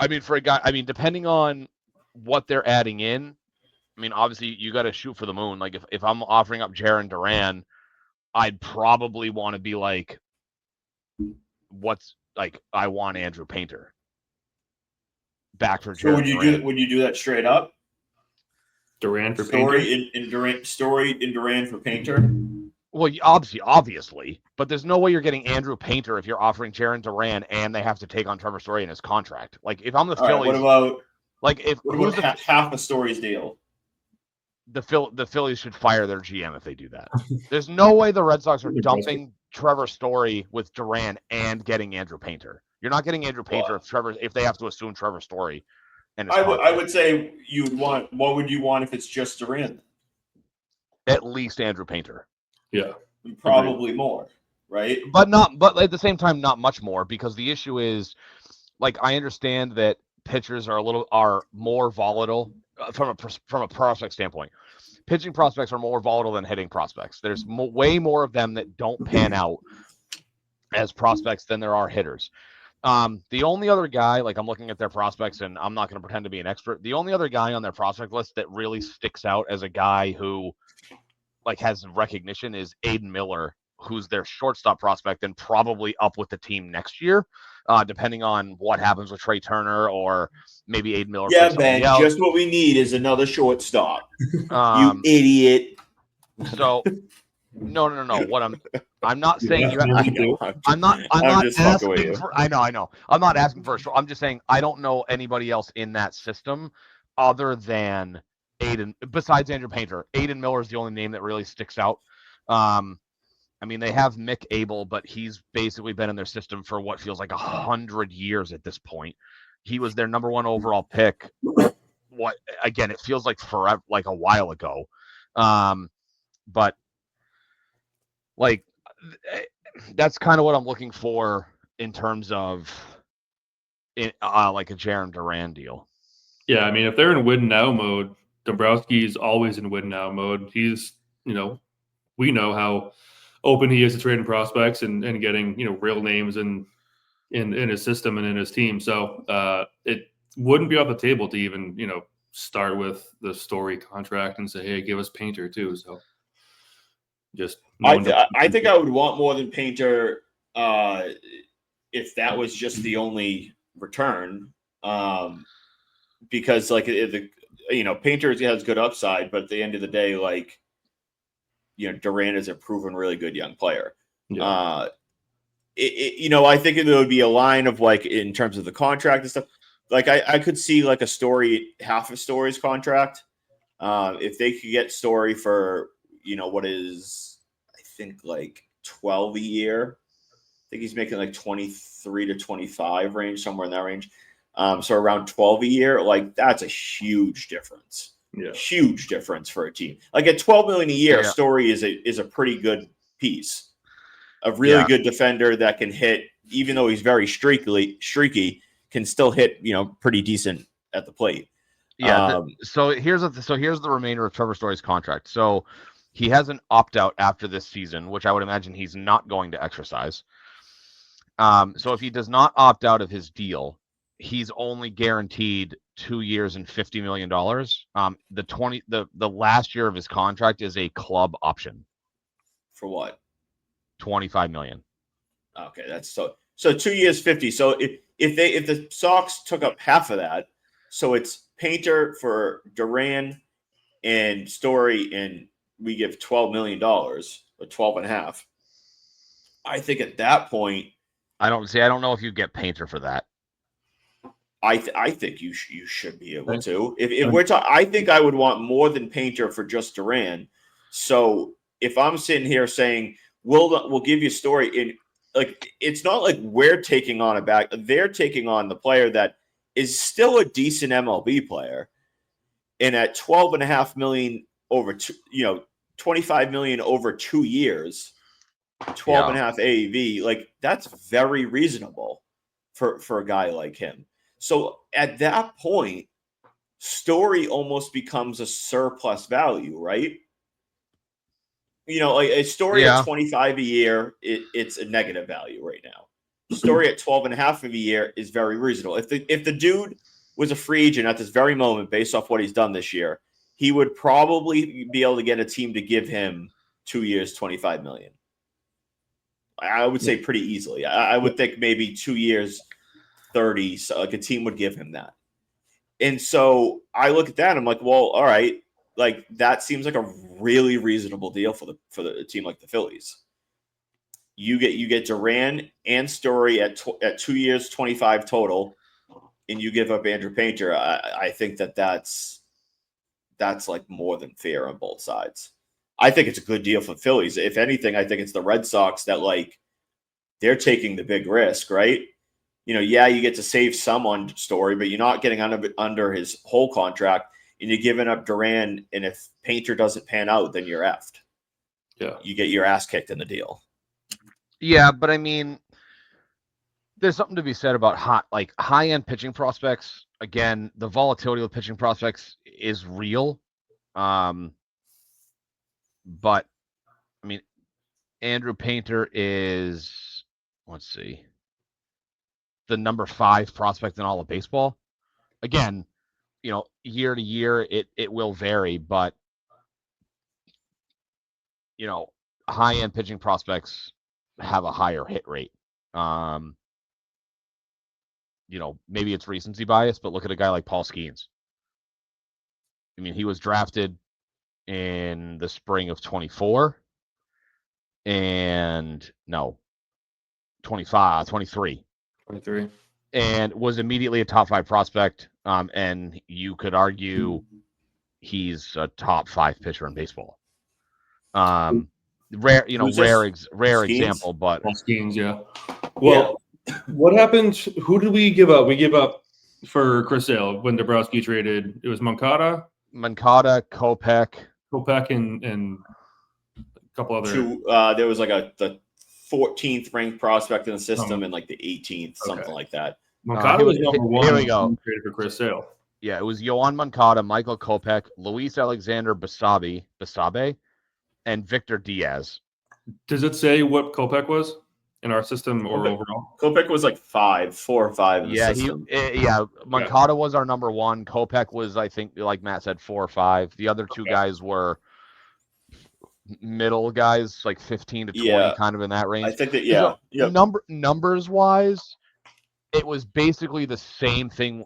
Speaker 3: mean, for a guy, depending on what they're adding in, I mean, obviously you got to shoot for the moon. Like if I'm offering up Jarren Duran, I'd probably want to be like, I want Andrew Painter back for Jarren.
Speaker 1: So would you do that straight up?
Speaker 2: Duran for Painter?
Speaker 1: Story in Duran for Painter?
Speaker 3: Well, obviously, but there's no way you're getting Andrew Painter if you're offering Jarren Duran and they have to take on Trevor Story in his contract. Like if I'm the Phillies,
Speaker 1: what about half a Story's deal?
Speaker 3: The Phillies should fire their GM if they do that. There's no way the Red Sox are dumping Trevor Story with Duran and getting Andrew Painter. You're not getting Andrew Painter if they have to assume Trevor Story. And
Speaker 1: I would say what would you want if it's just Duran?
Speaker 3: At least Andrew Painter.
Speaker 2: Yeah.
Speaker 1: Probably more, right?
Speaker 3: But at the same time, not much more, because the issue is, like, I understand that pitchers are more volatile from a prospect standpoint. Pitching prospects are more volatile than hitting prospects. There's way more of them that don't pan out as prospects than there are hitters. The only other guy, like, I'm looking at their prospects, and I'm not going to pretend to be an expert. The only other guy on their prospect list that really sticks out as a guy who, like, has recognition is Aiden Miller, who's their shortstop prospect and probably up with the team next year, depending on what happens with Trey Turner or maybe Aiden Miller.
Speaker 1: Yeah, Ben, just what we need is another shortstop. You idiot.
Speaker 3: So, no. What I'm not saying you. I'm not asking for. I know. I'm not asking for. I'm just saying I don't know anybody else in that system other than Aiden, besides Andrew Painter. Aiden Miller is the only name that really sticks out. I mean, they have Mick Abel, but he's basically been in their system for what feels like 100 years at this point. He was their number 1 overall pick. Again, it feels like forever, like a while ago. But like, that's kind of what I'm looking for in terms of like a Jarren Duran deal.
Speaker 2: Yeah, I mean, if they're in win now mode, Dombrowski's always in win now mode. He's, we know how open he is to trading prospects and getting, real names in his system and in his team. So it wouldn't be off the table to even, start with the Story contract and say, hey, give us Painter too. So just
Speaker 1: I think I would want more than Painter if that was just the only return. Because Painter has good upside, but at the end of the day, Durant is a proven really good young player.
Speaker 2: Yeah.
Speaker 1: I think there would be a line of in terms of the contract and stuff. I could see a Story, half of Story's contract. If they could get Story for, what is, I think 12 a year. I think he's making 23 to 25 range, somewhere in that range. So around 12 a year, that's a huge difference.
Speaker 2: Yeah.
Speaker 1: Huge difference for a team. At 12 million a year,
Speaker 3: Yeah.
Speaker 1: Story is a pretty good piece. A really good defender that can hit, even though he's very streaky, can still hit, pretty decent at the plate.
Speaker 3: Yeah. So here's the remainder of Trevor Story's contract. So he has an opt-out after this season, which I would imagine he's not going to exercise. So if he does not opt out of his deal, he's only guaranteed 2 years and $50 million. The last year of his contract is a club option.
Speaker 1: For what?
Speaker 3: $25 million.
Speaker 1: Okay, that's so 2 years 50. So if the Sox took up half of that, so it's Painter for Duran and Story, and we give $12 million or 12 and a half. I think at that point,
Speaker 3: I don't know if you get Painter for that.
Speaker 1: I think you should be able to. If we're talking, I think I would want more than Painter for just Duran. So if I'm sitting here saying we'll give you Story in, it's not like we're taking on they're taking on the player that is still a decent MLB player, and at 12.5 million over 25 million over 2 years, 12 and a half AAV, that's very reasonable for a guy like him. So at that point, Story almost becomes a surplus value, right? A Story at 25 a year, it's a negative value right now. Story at 12 and a half of a year is very reasonable. If the dude was a free agent at this very moment, based off what he's done this year, he would probably be able to get a team to give him 2 years, 25 million. I would say pretty easily. I would think maybe 2 years, 30. So a team would give him that. And so I look at that. I'm like, well, all right. That seems like a really reasonable deal for the team like the Phillies. You get Duran and Story at 2 years, 25 total, and you give up Andrew Painter. I think that's more than fair on both sides. I think it's a good deal for the Phillies. If anything, I think it's the Red Sox that they're taking the big risk, right? You get to save some on Story, but you're not getting under his whole contract, and you're giving up Duran. And if Painter doesn't pan out, then you're effed.
Speaker 2: Yeah,
Speaker 1: you get your ass kicked in the deal.
Speaker 3: Yeah, but I mean, there's something to be said about high-end pitching prospects. Again, the volatility of pitching prospects is real. But I mean, Andrew Painter is, let's see, the number 5 prospect in all of baseball. Again, year to year, it will vary, but high-end pitching prospects have a higher hit rate. Maybe it's recency bias, but look at a guy like Paul Skeens. I mean, he was drafted in the spring of 24 and 23, and was immediately a top 5 prospect. And you could argue he's a top 5 pitcher in baseball. Rare example, but
Speaker 2: Skeens, yeah. Well, what happened? Who did we give up? We gave up for Chris Sale when Dombrowski traded. It was Moncada,
Speaker 3: Kopech,
Speaker 2: and a couple other.
Speaker 1: There was the 14th ranked prospect in the system and the 18th, something like that.
Speaker 2: Moncada was number 1.
Speaker 3: Here we go.
Speaker 2: Traded for Chris Sale.
Speaker 3: Yeah, it was Yohan Moncada, Michael Kopech, Luis Alexander Basabe, and Victor Diaz.
Speaker 2: Does it say what Kopech was in our system or overall?
Speaker 1: Kopech was like 4 or 5 in the
Speaker 3: Yeah,
Speaker 1: system.
Speaker 3: Moncada was our number 1. Kopech was, I think, like Matt said, 4 or 5. The other two guys were middle guys, like 15 to 20, kind of in that range.
Speaker 1: I think that
Speaker 3: Numbers wise, it was basically the same thing,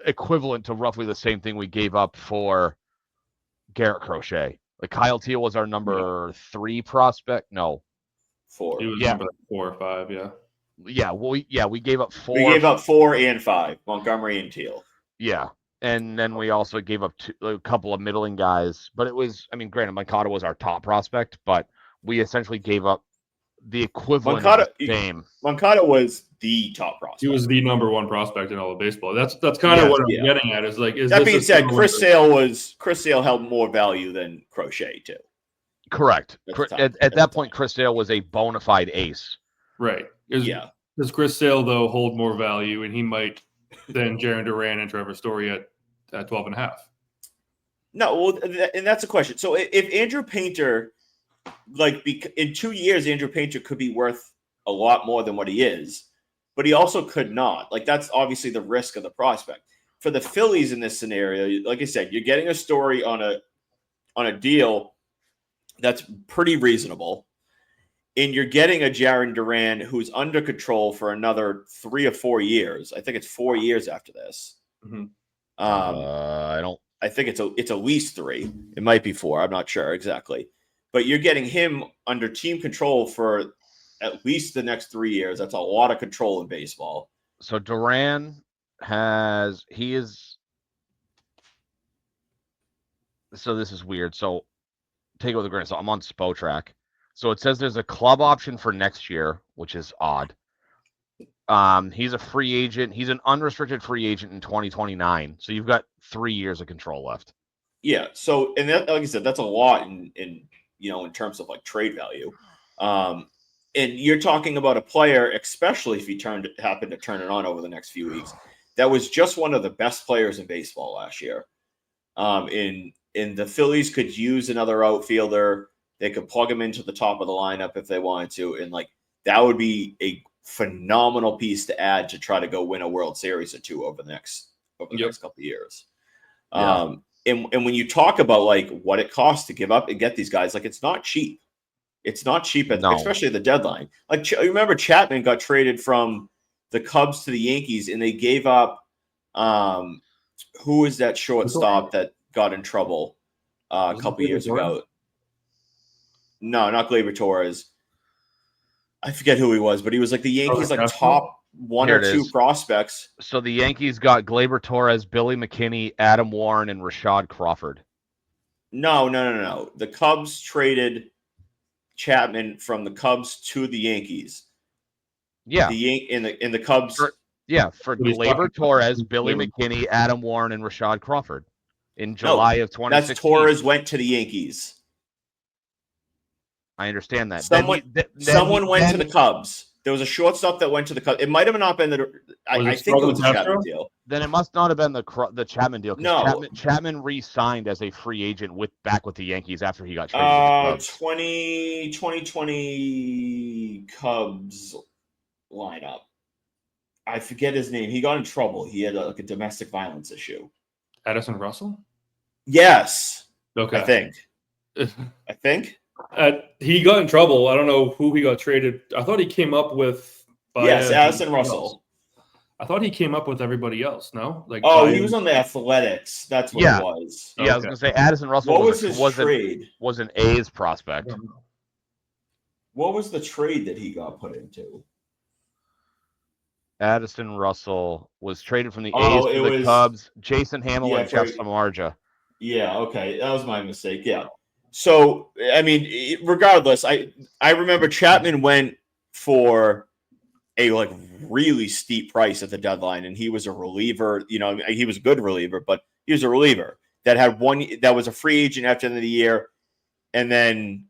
Speaker 3: equivalent to roughly the same thing we gave up for Garrett Crochet. Like Kyle Teal was our number 3 prospect. No,
Speaker 1: 4.
Speaker 2: He was number 4 or 5. Yeah.
Speaker 3: Yeah. Well, we gave up 4.
Speaker 1: We gave up 4 and 5, Montgomery and Teal.
Speaker 3: Yeah. And then we also gave up a couple of middling guys. But it was, I mean, granted, Moncada was our top prospect, but we essentially gave up the equivalent of the same.
Speaker 1: Moncada was the top prospect.
Speaker 2: He was the number 1 prospect in all of baseball. That's kind of what I'm getting at. Is like,
Speaker 1: that being said, Chris Sale held more value than Crochet too.
Speaker 3: Correct. At that point, Chris Sale was a bona fide ace.
Speaker 2: Right. Does Chris Sale though hold more value, and he might than Jarren Duran and Trevor Story at 12.5?
Speaker 1: No, well, and that's a question. So if Andrew Painter, in 2 years, Andrew Painter could be worth a lot more than what he is, but he also could not. Like, that's obviously the risk of the prospect. For the Phillies in this scenario, like I said, you're getting a Story on a deal that's pretty reasonable, and you're getting a Jarren Duran who's under control for another 3 or 4 years. I think it's 4 years after this.
Speaker 2: Mm-hmm.
Speaker 1: I think it's at least 3. It might be 4. I'm not sure exactly. But you're getting him under team control for at least the next 3 years. That's a lot of control in baseball.
Speaker 3: So Duran so this is weird. So take it with a grain of salt. I'm on Spotrac. So it says there's a club option for next year, which is odd. He's a free agent. He's an unrestricted free agent in 2029. So you've got 3 years of control left. Yeah.
Speaker 1: So, and that, like I said, that's a lot in terms of like trade value. And you're talking about a player, especially if he happened to turn it on over the next few weeks, that was just one of the best players in baseball last year. And the Phillies could use another outfielder. They could plug him into the top of the lineup if they wanted to. And that would be a phenomenal piece to add to try to go win a World Series or 2 over the next couple of years.
Speaker 3: Yeah.
Speaker 1: And when you talk about what it costs to give up and get these guys, it's not cheap. It's not cheap, especially at the deadline. Remember Chapman got traded from the Cubs to the Yankees, and they gave up who was that shortstop that got in trouble a couple years ago? No, not Gleyber Torres. I forget who he was, but he was the Yankees top 1 or 2 prospects.
Speaker 3: So the Yankees got Gleyber Torres, Billy McKinney, Adam Warren, and Rashad Crawford.
Speaker 1: No. The Cubs traded Chapman from the Cubs to the Yankees.
Speaker 3: Yeah.
Speaker 1: In the Cubs.
Speaker 3: For Gleyber Torres, Billy McKinney, Adam Warren, and Rashad Crawford in July of 2016.
Speaker 1: That's Torres went to the Yankees.
Speaker 3: I understand that.
Speaker 1: Someone went to the Cubs. There was a shortstop that went to the Cubs. It might have not been I think it was the Chapman deal.
Speaker 3: Then it must not have been the Chapman deal.
Speaker 1: No,
Speaker 3: Chapman re-signed as a free agent back with the Yankees after he got traded.
Speaker 1: 2020 Cubs lineup. I forget his name. He got in trouble. He had a domestic violence issue.
Speaker 2: Addison Russell?
Speaker 1: Yes.
Speaker 2: Okay.
Speaker 1: I think.
Speaker 2: He got in trouble. I don't know who he got traded. I thought he came up with.
Speaker 1: Addison Russell.
Speaker 2: I thought he came up with everybody else. No,
Speaker 1: he was on the Athletics. That's what it was.
Speaker 3: Yeah, I was gonna say Addison Russell.
Speaker 1: What was his trade?
Speaker 3: Was an A's prospect.
Speaker 1: What was the trade that he got put into?
Speaker 3: Addison Russell was traded from the A's to the Cubs. Jason Hamill and Jeff Samardzija.
Speaker 1: Yeah, okay. That was my mistake. Yeah. So, I mean, regardless, I remember Chapman went for a really steep price at the deadline, and he was a reliever. He was a good reliever, but he was a reliever that had that was a free agent after the end of the year. And then,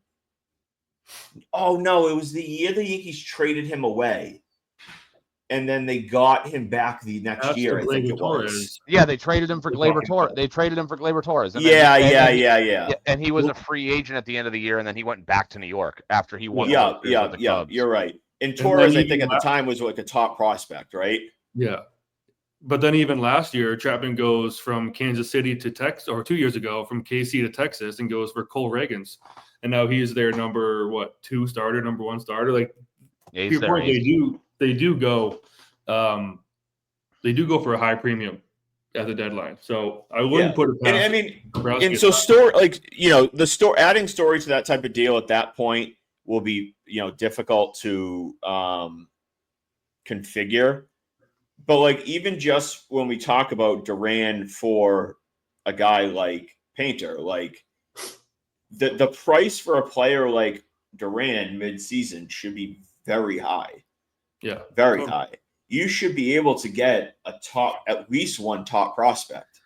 Speaker 1: it was the year the Yankees traded him away. and then they got him back the next
Speaker 2: That's
Speaker 1: year.
Speaker 2: the
Speaker 1: I think
Speaker 2: Gleyber
Speaker 1: it
Speaker 2: Torres.
Speaker 1: was.
Speaker 3: Yeah, they traded him for
Speaker 2: We're
Speaker 3: Gleyber
Speaker 2: talking
Speaker 3: Torres.
Speaker 2: about.
Speaker 3: They traded him for Gleyber Torres. And
Speaker 1: Yeah.
Speaker 3: And he was a free agent at the end of the year, and then he went back to New York after he won.
Speaker 1: Yeah.
Speaker 3: with the Cubs.
Speaker 1: You're right. And
Speaker 2: And
Speaker 1: Torres,
Speaker 2: then
Speaker 1: I think
Speaker 2: even
Speaker 1: at the time was like a top prospect, right?
Speaker 2: Yeah. But then even last year, Chapman goes from Kansas City to Texas, or 2 years ago, from KC to Texas, and goes for Cole Reagans. And now he's their number 1 starter. Like,
Speaker 3: Yeah,
Speaker 2: to
Speaker 3: he's
Speaker 2: your
Speaker 3: there.
Speaker 2: point, they do go for a high premium at the deadline. So I wouldn't put it past.
Speaker 1: And I mean,
Speaker 2: Dombrowski
Speaker 1: and so adding story to that type of deal at that point will be, difficult to configure. But like, even just when we talk about Duran for a guy like Painter, like the price for a player like Duran mid-season should be very high.
Speaker 2: Yeah.
Speaker 1: Very high. You should be at least one top prospect.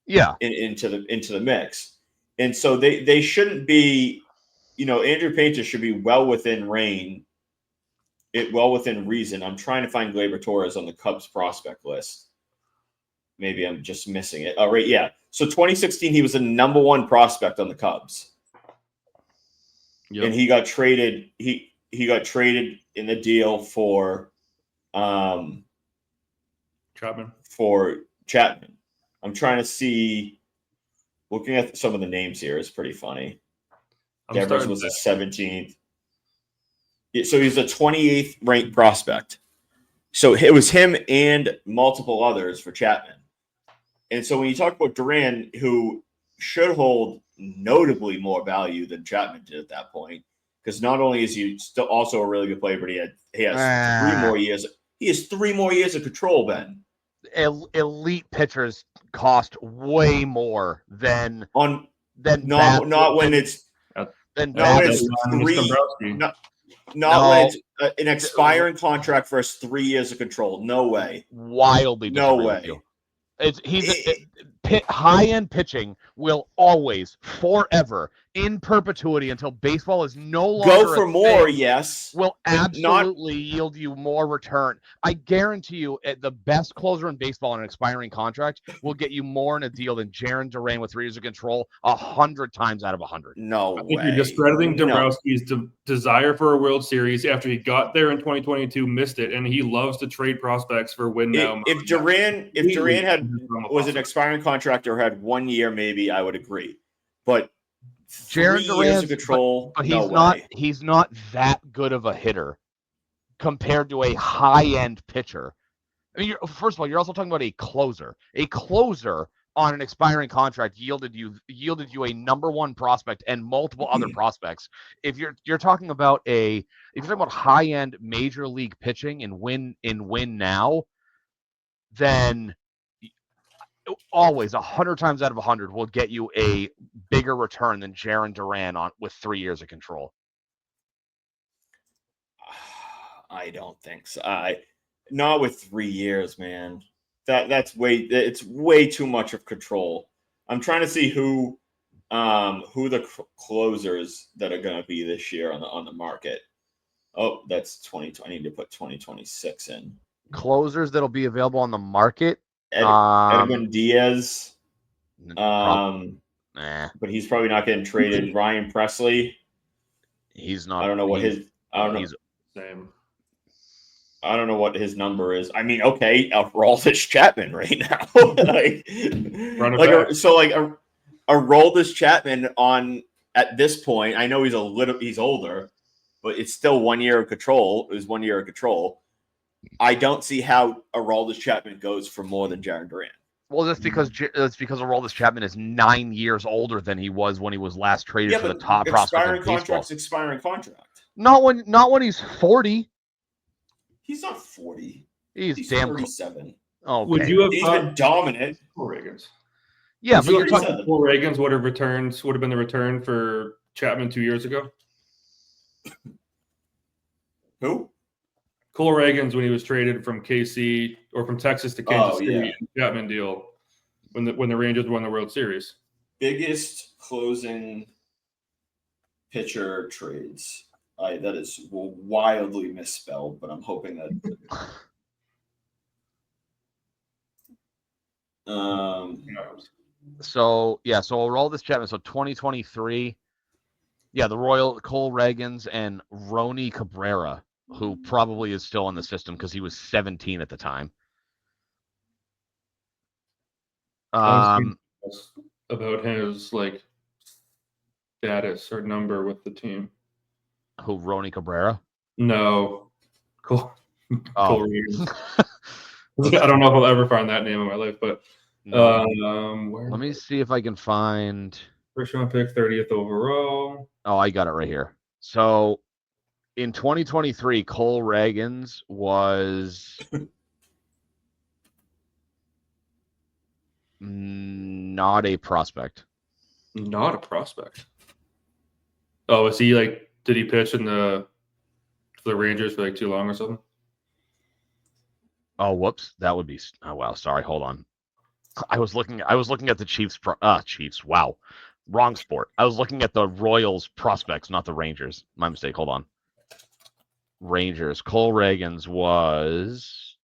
Speaker 3: Yeah.
Speaker 1: Into the mix. And so they shouldn't be, Andrew Painter should be well within reason. I'm trying to find Gleyber Torres on the Cubs prospect list. Maybe I'm just missing it. Oh, right, yeah. So 2016, he was the number 1 prospect on the Cubs.
Speaker 2: Yep.
Speaker 1: And he got traded. He got traded in the deal for
Speaker 2: Chapman.
Speaker 1: I'm trying to see. Looking at some of the names here is pretty funny. Devers was the 17th. So he's a 28th ranked prospect. So it was him and multiple others for Chapman. And so when you talk about Duran, who should hold notably more value than Chapman did at that point, because not only is he still also a really good player, but he has 3 more years. He has 3 more years of control, Ben.
Speaker 3: Elite pitchers cost way more than when it's
Speaker 1: 3 an expiring contract for us 3 years of control. No way.
Speaker 3: Wildly disagree with you. High-end pitching will always, forever, in perpetuity, until baseball is no longer
Speaker 1: go for more. Yes,
Speaker 3: will absolutely yield you more return. I guarantee you, the best closer in baseball on an expiring contract will get you more in a deal than Jarren Duran with 3 years of control 100 times out of 100.
Speaker 1: No
Speaker 2: I think
Speaker 1: way.
Speaker 2: you're discrediting Dombrowski's desire for a World Series after he got there in 2022, missed it, and he loves to trade prospects for win now.
Speaker 1: If Duran was an expiring contract or had 1 year, maybe I would agree. But
Speaker 3: Jarren
Speaker 1: 3 years of control,
Speaker 3: but he's not that good of a hitter compared to a high-end pitcher. I mean, first of all, you're also talking about a closer. A closer on an expiring contract yielded you a number 1 prospect and multiple other prospects. If you're talking about high-end major league pitching and win now, then always 100 times out of 100 will get you a bigger return than Jarren Duran with 3 years of control.
Speaker 1: I don't think so. Not with 3 years, man. It's way too much of control. I'm trying to see who the closers that are going to be this year on the market. Oh, that's 2020. I need to put 2026 in.
Speaker 3: Closers that'll be available on the market.
Speaker 1: Edwin Diaz.
Speaker 3: But
Speaker 1: he's probably not getting traded. Ryan Presley.
Speaker 3: He's not.
Speaker 1: I don't know what his. I don't know.
Speaker 2: Same.
Speaker 1: I don't know what his number is. I mean, okay, Aroldis Chapman right now. A Aroldis Chapman at this point. I know he's older, but it's still 1 year of control. It was 1 year of control. I don't see how Aroldis Chapman goes for more than Jarren Duran.
Speaker 3: Well, that's because Aroldis Chapman is 9 years older than he was when he was last traded for the top prospect in baseball.
Speaker 1: Expiring contract.
Speaker 3: Not when he's 40.
Speaker 1: He's not 40.
Speaker 3: He's
Speaker 1: 37.
Speaker 3: Oh, okay.
Speaker 2: Would you have
Speaker 1: He's been dominant.
Speaker 2: Cole Reagans?
Speaker 3: Yeah,
Speaker 2: but you're talking Cole Reagans would have been the return for Chapman 2 years ago.
Speaker 1: Who?
Speaker 2: Cole Reagans when he was traded from KC or from Texas to Kansas City, Chapman deal when the Rangers won the World Series.
Speaker 1: Biggest closing pitcher trades. That is wildly misspelled, but I'm hoping that
Speaker 3: So we'll roll this Chapman. So 2023, the Royal Cole Reagans and Rony Cabrera, who probably is still in the system because he was 17 at the time.
Speaker 2: About his like status or number with the team.
Speaker 3: Who, Rony Cabrera?
Speaker 2: No, Cole
Speaker 3: Oh.
Speaker 2: Reagans. I don't know if I'll ever find that name in my life, but
Speaker 3: No.
Speaker 2: let
Speaker 3: me see if I can find
Speaker 2: first round pick, 30th overall.
Speaker 3: Oh, I got it right here. So in 2023, Cole Reagans was not a prospect.
Speaker 2: Not a prospect. Oh, is he like? Did he pitch in the Rangers for like too long or something?
Speaker 3: Oh, whoops! That would be. Oh, wow. Sorry. Hold on. I was looking at the Chiefs. Chiefs. Wow. Wrong sport. I was looking at the Royals prospects, not the Rangers. My mistake. Hold on. Rangers. Cole Reagans was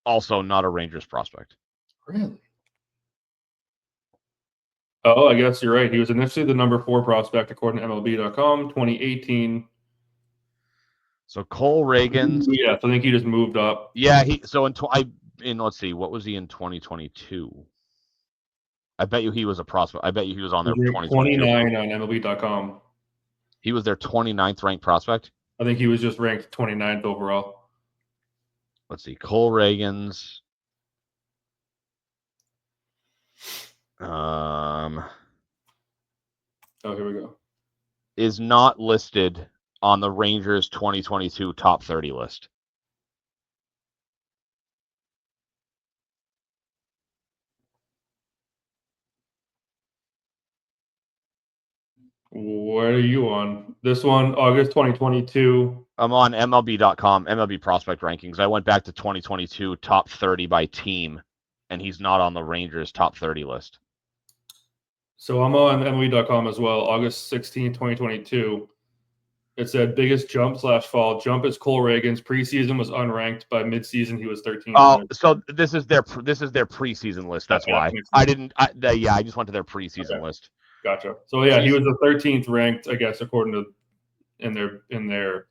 Speaker 3: also not a Rangers prospect.
Speaker 2: Really? Oh, I guess you're right. He was initially the number 4 prospect according to MLB.com, 2018.
Speaker 3: So Cole Reagans.
Speaker 2: Yeah, so I think he just moved up.
Speaker 3: Yeah, let's see, what was he in 2022? I bet you he was a prospect. I bet you he was on there.
Speaker 2: 29 on MLB.com.
Speaker 3: He was their 29th ranked prospect.
Speaker 2: I think he was just ranked 29th overall.
Speaker 3: Let's see, Cole Reagans.
Speaker 2: Oh, here we go.
Speaker 3: Is not listed on the Rangers 2022 top 30 list.
Speaker 2: What are you on? This one, August 2022.
Speaker 3: I'm on MLB.com, MLB prospect rankings. I went back to 2022 top 30 by team, and he's not on the Rangers top 30 list.
Speaker 2: So I'm on MLB.com as well, August 16, 2022. It said biggest jump/fall. Jump is Cole Reagans. Preseason was unranked. By midseason, he was 13th.
Speaker 3: Oh, so this is their preseason list. That's why I just went to their preseason list.
Speaker 2: Gotcha. So yeah, he was the 13th ranked, I guess, according to in their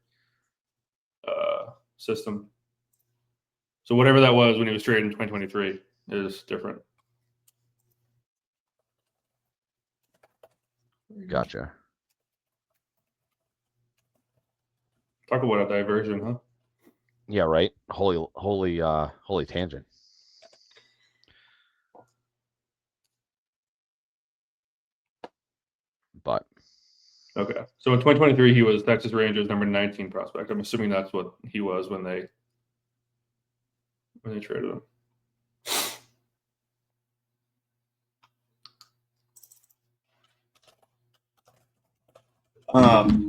Speaker 2: system. So whatever that was when he was traded in 2023 is different.
Speaker 3: Gotcha.
Speaker 2: Talk about a diversion, huh?
Speaker 3: Yeah, right. Holy tangent. But
Speaker 2: okay. So in 2023, he was Texas Rangers number 19 prospect. I'm assuming that's what he was when they traded him.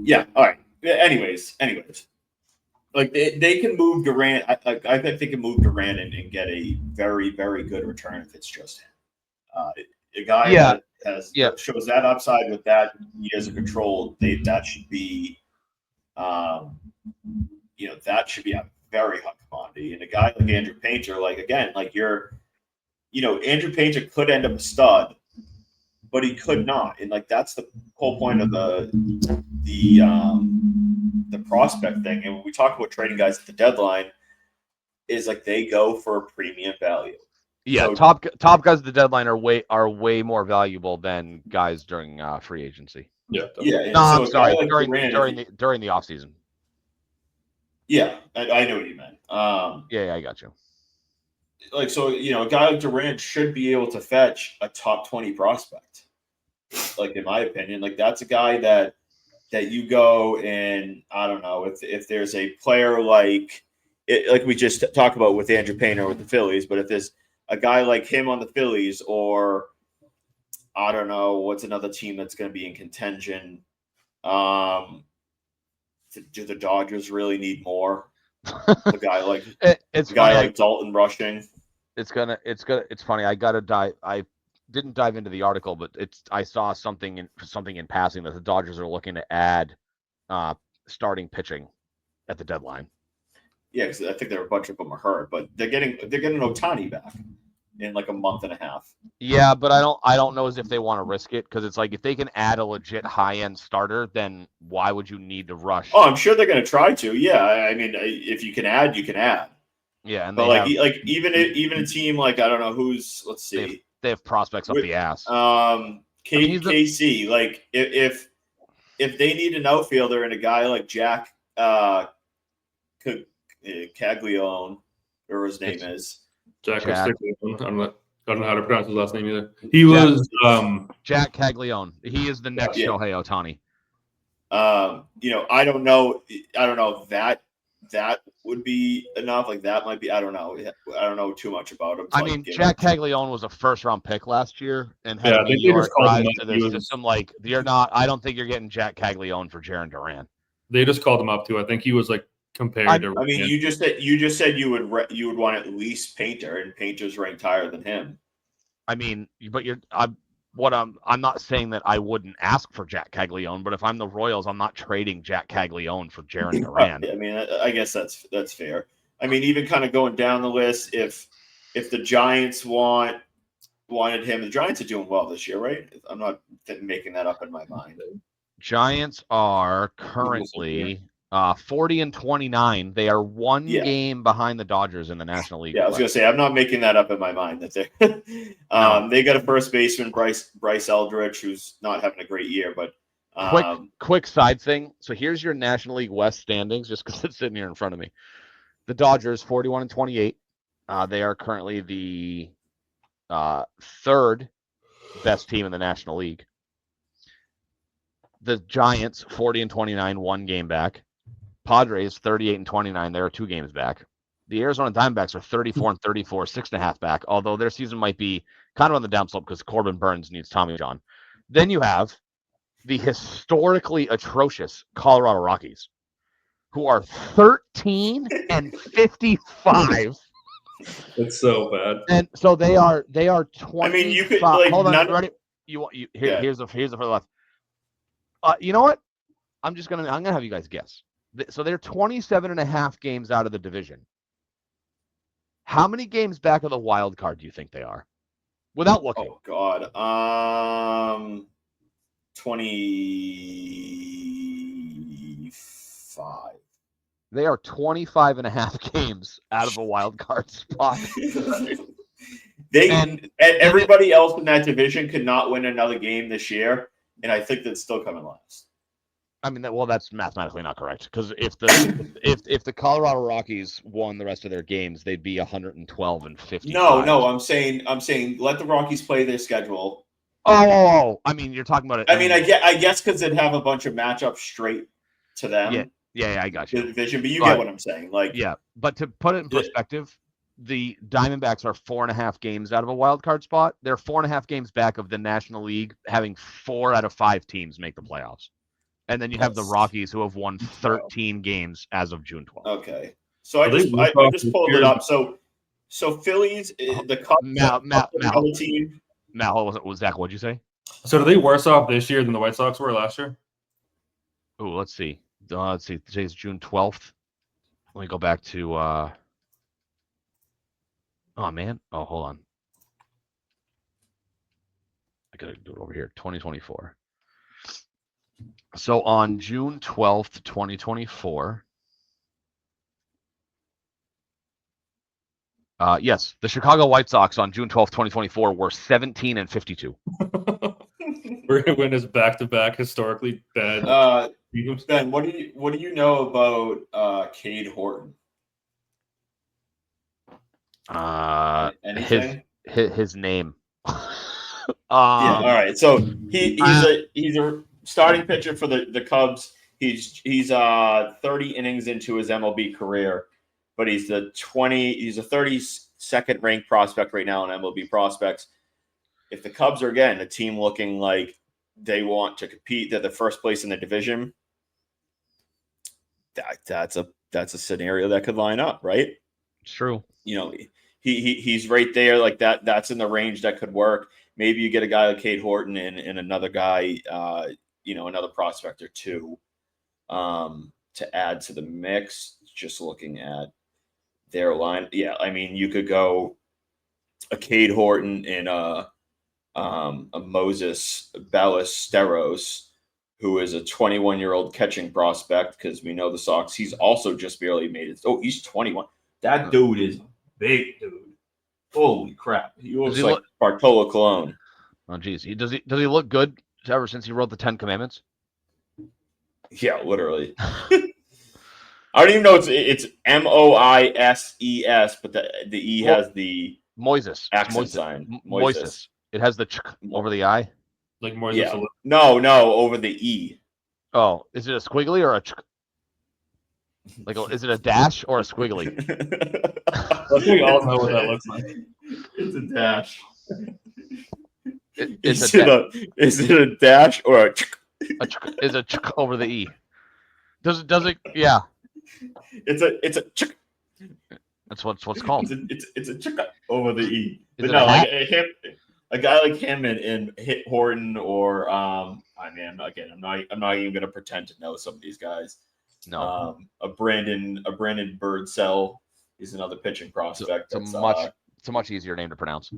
Speaker 1: Yeah. All right. Anyways, like they can move Durant. I think they can move Durant and get a very, very good return if it's just him. A guy that shows that upside with that years of control, that should be, that should be a very hot commodity. And a guy like Andrew Painter, Andrew Painter could end up a stud, but he could not. And that's the whole point of the prospect thing. And when we talk about trading guys at the deadline, is they go for premium value.
Speaker 3: Yeah, so, top guys at the deadline are way more valuable than guys during free agency.
Speaker 2: Yeah.
Speaker 3: No, I'm sorry. During the offseason.
Speaker 1: Yeah, I know what you meant.
Speaker 3: Yeah, I got you.
Speaker 1: A guy like Durant should be able to fetch a top 20 prospect. In my opinion, that's a guy that you go and I don't know if there's a player like we just talked about with Andrew Painter with the Phillies, but if there's a guy like him on the Phillies, or I don't know what's another team that's going to be in contention. Do the Dodgers really need more? A guy like like Dalton rushing.
Speaker 3: It's funny. I didn't dive into the article, but I saw something in passing that the Dodgers are looking to add starting pitching at the deadline.
Speaker 1: Yeah, because I think there are a bunch of them are hurt, but they're getting Ohtani back in like a month and a half.
Speaker 3: Yeah, but I don't know as if they want to risk it because it's like if they can add a legit high end starter, then why would you need to rush?
Speaker 1: Oh, I'm sure they're going to try to. Yeah, I mean, if you can add, you can add.
Speaker 3: Yeah, and
Speaker 1: but like even a team like I don't know who's let's see,
Speaker 3: they have prospects up the ass.
Speaker 1: KC, like if they need an outfielder and a guy like Jack Caglione, or his name is
Speaker 2: Jack. I don't know how to pronounce his last name either. He was
Speaker 3: Jack Caglione. He is the next Shohei Ohtani.
Speaker 1: I don't know if that would be enough. Like that might be. I don't know too much about him.
Speaker 3: I mean, Jack Caglione was a first-round pick last year and had a meteoric rise to the system. Like you're not. I don't think you're getting Jack Caglione for Jarren Duran.
Speaker 2: They just called him up too. I think he was like compared to.
Speaker 1: I mean, you just said you would want at least Painter, and Painter's ranked higher than him.
Speaker 3: I mean, but I'm not saying that I wouldn't ask for Jack Caglione, but if I'm the Royals, I'm not trading Jack Caglione for Jarren Duran.
Speaker 1: I mean, I guess that's fair. I mean, even kind of going down the list, if the Giants wanted him, the Giants are doing well this year, right? I'm not making that up in my mind.
Speaker 3: Giants are currently 40-29. They are one game behind the Dodgers in the National League.
Speaker 1: Yeah, I was going to say, I'm not making that up in my mind. That they got a first baseman, Bryce Eldridge, who's not having a great year. But
Speaker 3: quick side thing. So here's your National League West standings, just because it's sitting here in front of me. The Dodgers, 41-28. They are currently the third best team in the National League. The Giants, 40-29, one game back. Padres, 38-29. They are 2 games back. The Arizona Diamondbacks are 34-34, 6.5 back, although their season might be kind of on the downslope because Corbin Burns needs Tommy John. Then you have the historically atrocious Colorado Rockies, who are 13-55.
Speaker 2: It's so bad.
Speaker 3: And so they are 20.
Speaker 1: I mean, you could hold on.
Speaker 3: Ready? Here's the further left. You know what? I'm gonna have you guys guess. So they're 27.5 games out of the division. How many games back of the wild card do you think they are? Without looking.
Speaker 1: Oh God. 25.
Speaker 3: They are 25.5 games out of a wild card spot.
Speaker 1: Everybody else in that division could not win another game this year, and I think that's still coming last.
Speaker 3: I mean, that's mathematically not correct because if the Colorado Rockies won the rest of their games, they'd be 112-55.
Speaker 1: No, I'm saying let the Rockies play their schedule.
Speaker 3: Oh, I mean, you're talking about it.
Speaker 1: I mean, I guess because they'd have a bunch of matchups straight to them.
Speaker 3: Yeah, I got you.
Speaker 1: The division, but you get what I'm saying. Like,
Speaker 3: yeah, but to put it in perspective, the Diamondbacks are 4.5 games out of a wild card spot. They're 4.5 games back of the National League, having 4 out of 5 teams make the playoffs. And then you have the Rockies, who have won 13 games as of June 12th.
Speaker 1: Okay, so I just pulled it up. So Phillies, the Cubs, the team.
Speaker 3: Matt, what was Zach? What'd you say?
Speaker 2: So are they worse off this year than the White Sox were last year?
Speaker 3: Oh, let's see. Today's June 12th. Let me go back to. Oh man. Oh, hold on. I gotta do it over here. 2024. So on June 12th, 2024, yes, the Chicago White Sox on June 12th, 2024 were 17-52.
Speaker 2: We're going to win his back-to-back historically bad.
Speaker 1: Ben, what do you know about Cade Horton?
Speaker 3: Anything? His name.
Speaker 1: All right. So he's a starting pitcher for the Cubs. He's 30 innings into his MLB career, but he's a 32nd ranked prospect right now in MLB prospects. If the Cubs are again a team looking like they want to compete, they're the first place in the division. That's a scenario that could line up, right?
Speaker 3: It's true.
Speaker 1: You know, he's right there like that. That's in the range that could work. Maybe you get a guy like Cade Horton and another guy, another prospect or two to add to the mix. Just looking at their line. Yeah, I mean, you could go a Cade Horton and a Moses Ballesteros, who is a 21-year-old catching prospect, because we know the Sox. He's also just barely made it. Oh, he's 21. That dude is a big dude. Holy crap! He looks like Bartolo Colon.
Speaker 3: Oh, geez. Does he look good ever since he wrote the 10 Commandments?
Speaker 1: Yeah, literally. I don't even know it's Moises, but the E has the
Speaker 3: Moises
Speaker 1: accent sign.
Speaker 3: Moises. It has the ch over the I.
Speaker 2: Like Moises.
Speaker 1: Yeah. No, over the E.
Speaker 3: Oh, is it a squiggly or a ch? Like, is it a dash or a squiggly?
Speaker 2: I think we all know what that looks like.
Speaker 1: It's a dash.
Speaker 3: Is
Speaker 1: it a dash or a ch?
Speaker 3: Is a ch over the E? Does it? Yeah.
Speaker 1: It's a ch.
Speaker 3: That's what's called.
Speaker 1: It's a ch over the E.
Speaker 3: Is
Speaker 1: But no, like a guy like him and Hit Horton or I'm not even gonna pretend to know some of these guys.
Speaker 3: No.
Speaker 1: A Brandon Birdsell is another pitching prospect.
Speaker 3: It's a much easier name to pronounce.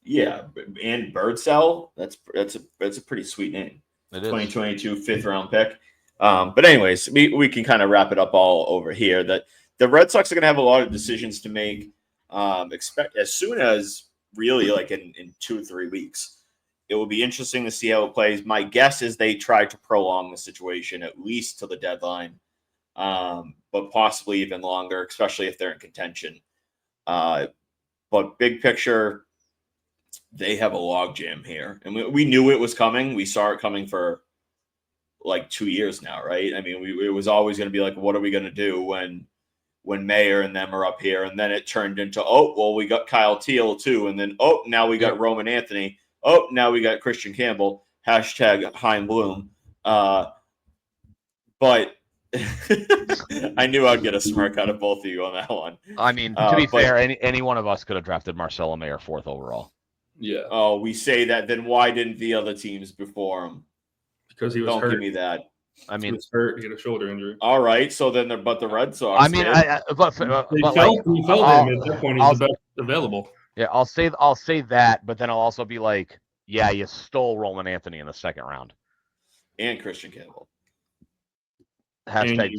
Speaker 1: Yeah, and Birdsell, that's a pretty sweet name.
Speaker 3: It is.
Speaker 1: 2022 5th round pick. But anyways, we can kind of wrap it up all over here. That the Red Sox are going to have a lot of decisions to make. Expect as soon as really like in 2 or 3 weeks. It will be interesting to see how it plays. My guess is they try to prolong the situation at least to the deadline, but possibly even longer, especially if they're in contention. But big picture, they have a logjam here, and we knew it was coming. We saw it coming for like 2 years now, right? I mean, it was always going to be like, what are we going to do when Mayer and them are up here? And then it turned into, oh, well, we got Kyle Teal too, and then now we got Roman Anthony. Oh, now we got Christian Campbell. Hashtag Hein Bloom. But I knew I'd get a smirk out of both of you on that one.
Speaker 3: I mean, to be fair, any one of us could have drafted Marcelo Mayer 4th overall.
Speaker 2: Yeah.
Speaker 1: Oh, we say that. Then why didn't the other teams before him?
Speaker 2: Because he was hurt.
Speaker 1: Don't give me that.
Speaker 3: I mean,
Speaker 2: he was hurt. He had a shoulder injury.
Speaker 1: All right. So then, but the Red Sox.
Speaker 3: I mean, but
Speaker 2: he felt
Speaker 3: like,
Speaker 2: him at that point. He's the best available.
Speaker 3: Yeah, I'll say that, but then I'll also be like, yeah, you stole Roman Anthony in the 2nd round.
Speaker 1: And Christian Campbell.
Speaker 3: Hashtag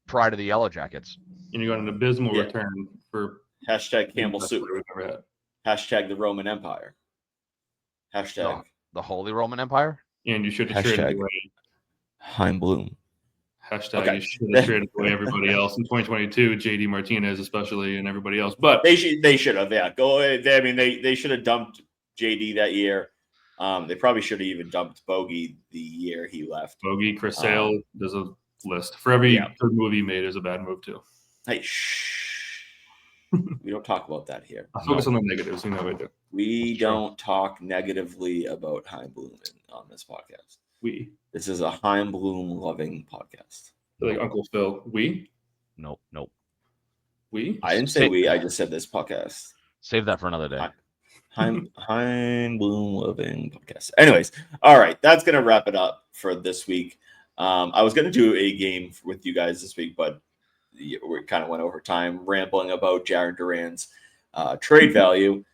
Speaker 3: pride of the Yellow Jackets.
Speaker 2: And you got an abysmal return for
Speaker 1: hashtag Campbell Soup. Hashtag the Roman Empire. Hashtag
Speaker 3: the Holy Roman Empire.
Speaker 2: And you should have traded away
Speaker 1: Hein Bloom.
Speaker 2: Hashtag you should have traded away everybody else in 2022, JD Martinez especially, and everybody else. But
Speaker 1: they should have. Yeah, go ahead. I mean, they should have dumped JD that year. They probably should have even dumped Bogey the year he left.
Speaker 2: Bogey, Chris Sale, there's a list for every good move he made is a bad move too.
Speaker 1: Hey, shh. We don't talk about that here.
Speaker 2: I focus on the negatives. You know we do.
Speaker 1: We don't talk negatively about Hein Bloom on this podcast. This is a Hein Bloom loving podcast.
Speaker 2: Like Uncle Phil.
Speaker 3: Nope.
Speaker 1: I didn't say we. I just said this podcast.
Speaker 3: Save that for another day.
Speaker 1: Hein Bloom loving podcast. Anyways, all right. That's going to wrap it up for this week. I was going to do a game with you guys this week, but we kind of went over time rambling about Jared Duran's trade value.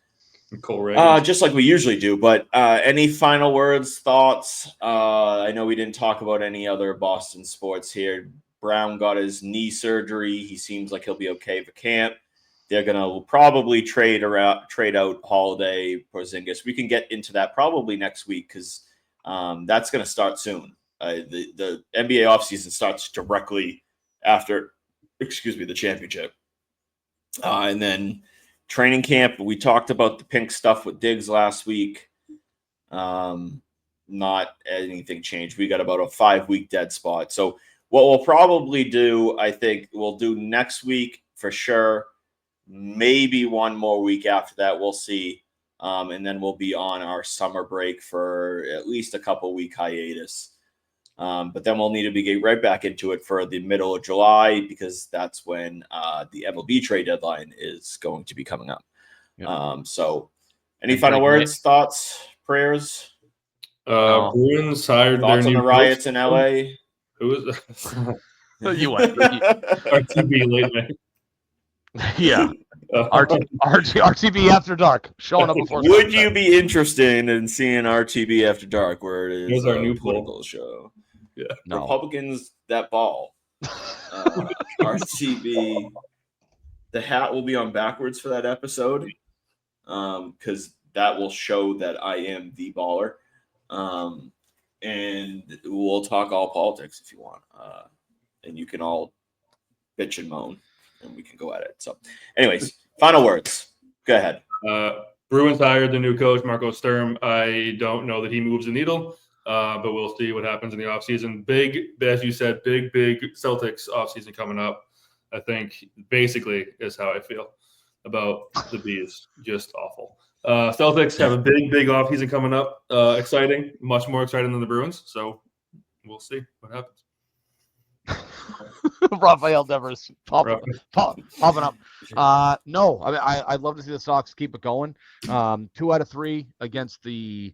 Speaker 1: Just like we usually do. But any final words, thoughts? I know we didn't talk about any other Boston sports here. Brown got his knee surgery. He seems like he'll be okay for camp. They're going to probably trade out Holiday, Porzingis. We can get into that probably next week because that's going to start soon. The NBA offseason starts directly after, the championship. And then training camp, we talked about the pink stuff with Diggs last week. Not anything changed. We got about a 5-week dead spot. So what we'll probably do, I think we'll do next week for sure. Maybe one more week after that. We'll see. And then we'll be on our summer break for at least a couple-week hiatus. But then we'll need to get right back into it for the middle of July because that's when the MLB trade deadline is going to be coming up. Yep. So any final words, thoughts, prayers?
Speaker 2: Bruins hired
Speaker 1: thoughts on the riots in LA.
Speaker 2: Who is
Speaker 3: You went.
Speaker 2: RTB late night.
Speaker 3: Yeah. RTB after dark, showing up before.
Speaker 1: Would you be interested in seeing RTB After Dark, where it is
Speaker 2: Here's our new
Speaker 1: political show?
Speaker 2: Yeah.
Speaker 3: No.
Speaker 1: Republicans that ball. RTB. The hat will be on backwards for that episode, because that will show that I am the baller. And we'll talk all politics if you want, and you can all bitch and moan, and we can go at it. So, anyways, final words. Go ahead.
Speaker 2: Bruins hired the new coach, Marco Sturm. I don't know that he moves the needle, but we'll see what happens in the offseason. Big, as you said, big Celtics offseason coming up. I think basically is how I feel about the Bees. Just awful. Celtics have a big offseason coming up. Exciting, much more exciting than the Bruins. So we'll see what happens.
Speaker 3: Rafael Devers popping up. No, I mean I'd love to see the Sox keep it going. 2 out of 3 against the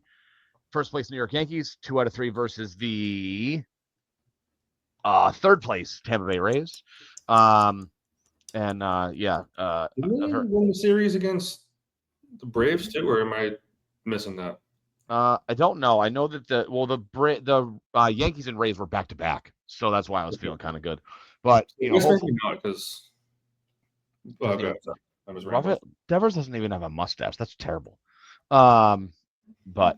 Speaker 3: first place New York Yankees. 2 out of 3 versus the third place Tampa Bay Rays.
Speaker 2: Didn't they win the series against the Braves too, or am I missing that?
Speaker 3: I don't know. I know that the Yankees and Rays were back to back, so that's why I was feeling kind of good. But hopefully
Speaker 2: not, because I was
Speaker 3: Rafael Devers doesn't even have a mustache. That's terrible. But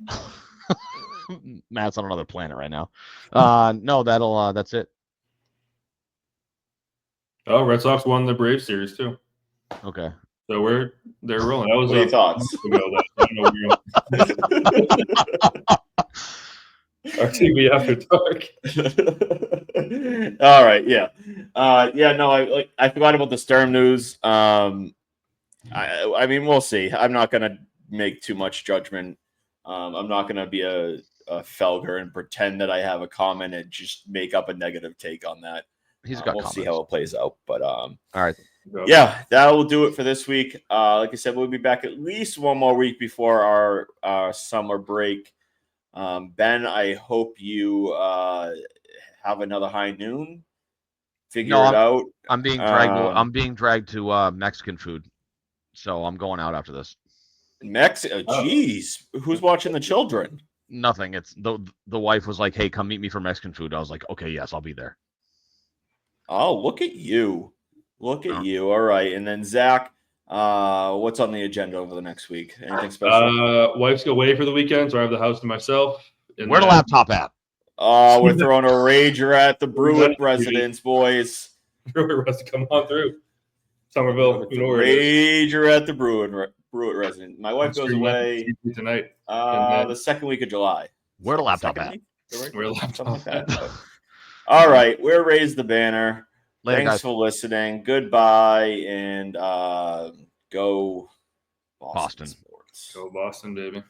Speaker 3: Matt's on another planet right now. No, that's it.
Speaker 2: Oh, Red Sox won the Braves series too.
Speaker 3: Okay.
Speaker 2: So they're rolling. That was
Speaker 1: What are your thoughts?
Speaker 2: RTB After Dark.
Speaker 1: All right, yeah. I forgot about the Sturm news. I mean, we'll see. I'm not gonna make too much judgment. I'm not gonna be a Felger and pretend that I have a comment and just make up a negative take on that.
Speaker 3: He's got
Speaker 1: we'll
Speaker 3: comments.
Speaker 1: see how it plays out. But
Speaker 3: all right.
Speaker 1: Yeah, that will do it for this week. Like I said, we'll be back at least one more week before our summer break. Ben, I hope you have another high noon. Figure it out.
Speaker 3: I'm being dragged. I'm being dragged to Mexican food, so I'm going out after this.
Speaker 1: Jeez, who's watching the children?
Speaker 3: Nothing. It's the wife was like, "Hey, come meet me for Mexican food." I was like, "Okay, yes, I'll be there."
Speaker 1: Oh, look at you. Look at you. All right. And then Zach, what's on the agenda over the next week? Anything special?
Speaker 2: Wife's away for the weekend, so I have the house to myself.
Speaker 3: Where the laptop at?
Speaker 1: Oh, we're throwing a rager at the Brewitt residence, boys.
Speaker 2: Brewitt residence, come on through. Somerville.
Speaker 1: Rager at the Brewitt residence. My wife goes away
Speaker 2: tonight.
Speaker 1: The second week of July.
Speaker 3: Where the laptop at?
Speaker 2: Where the laptop at?
Speaker 1: All right, we're Raise the Banner.
Speaker 3: Later,
Speaker 1: Thanks
Speaker 3: guys.
Speaker 1: for listening. Goodbye, and go Boston Sports.
Speaker 2: Go Boston, baby.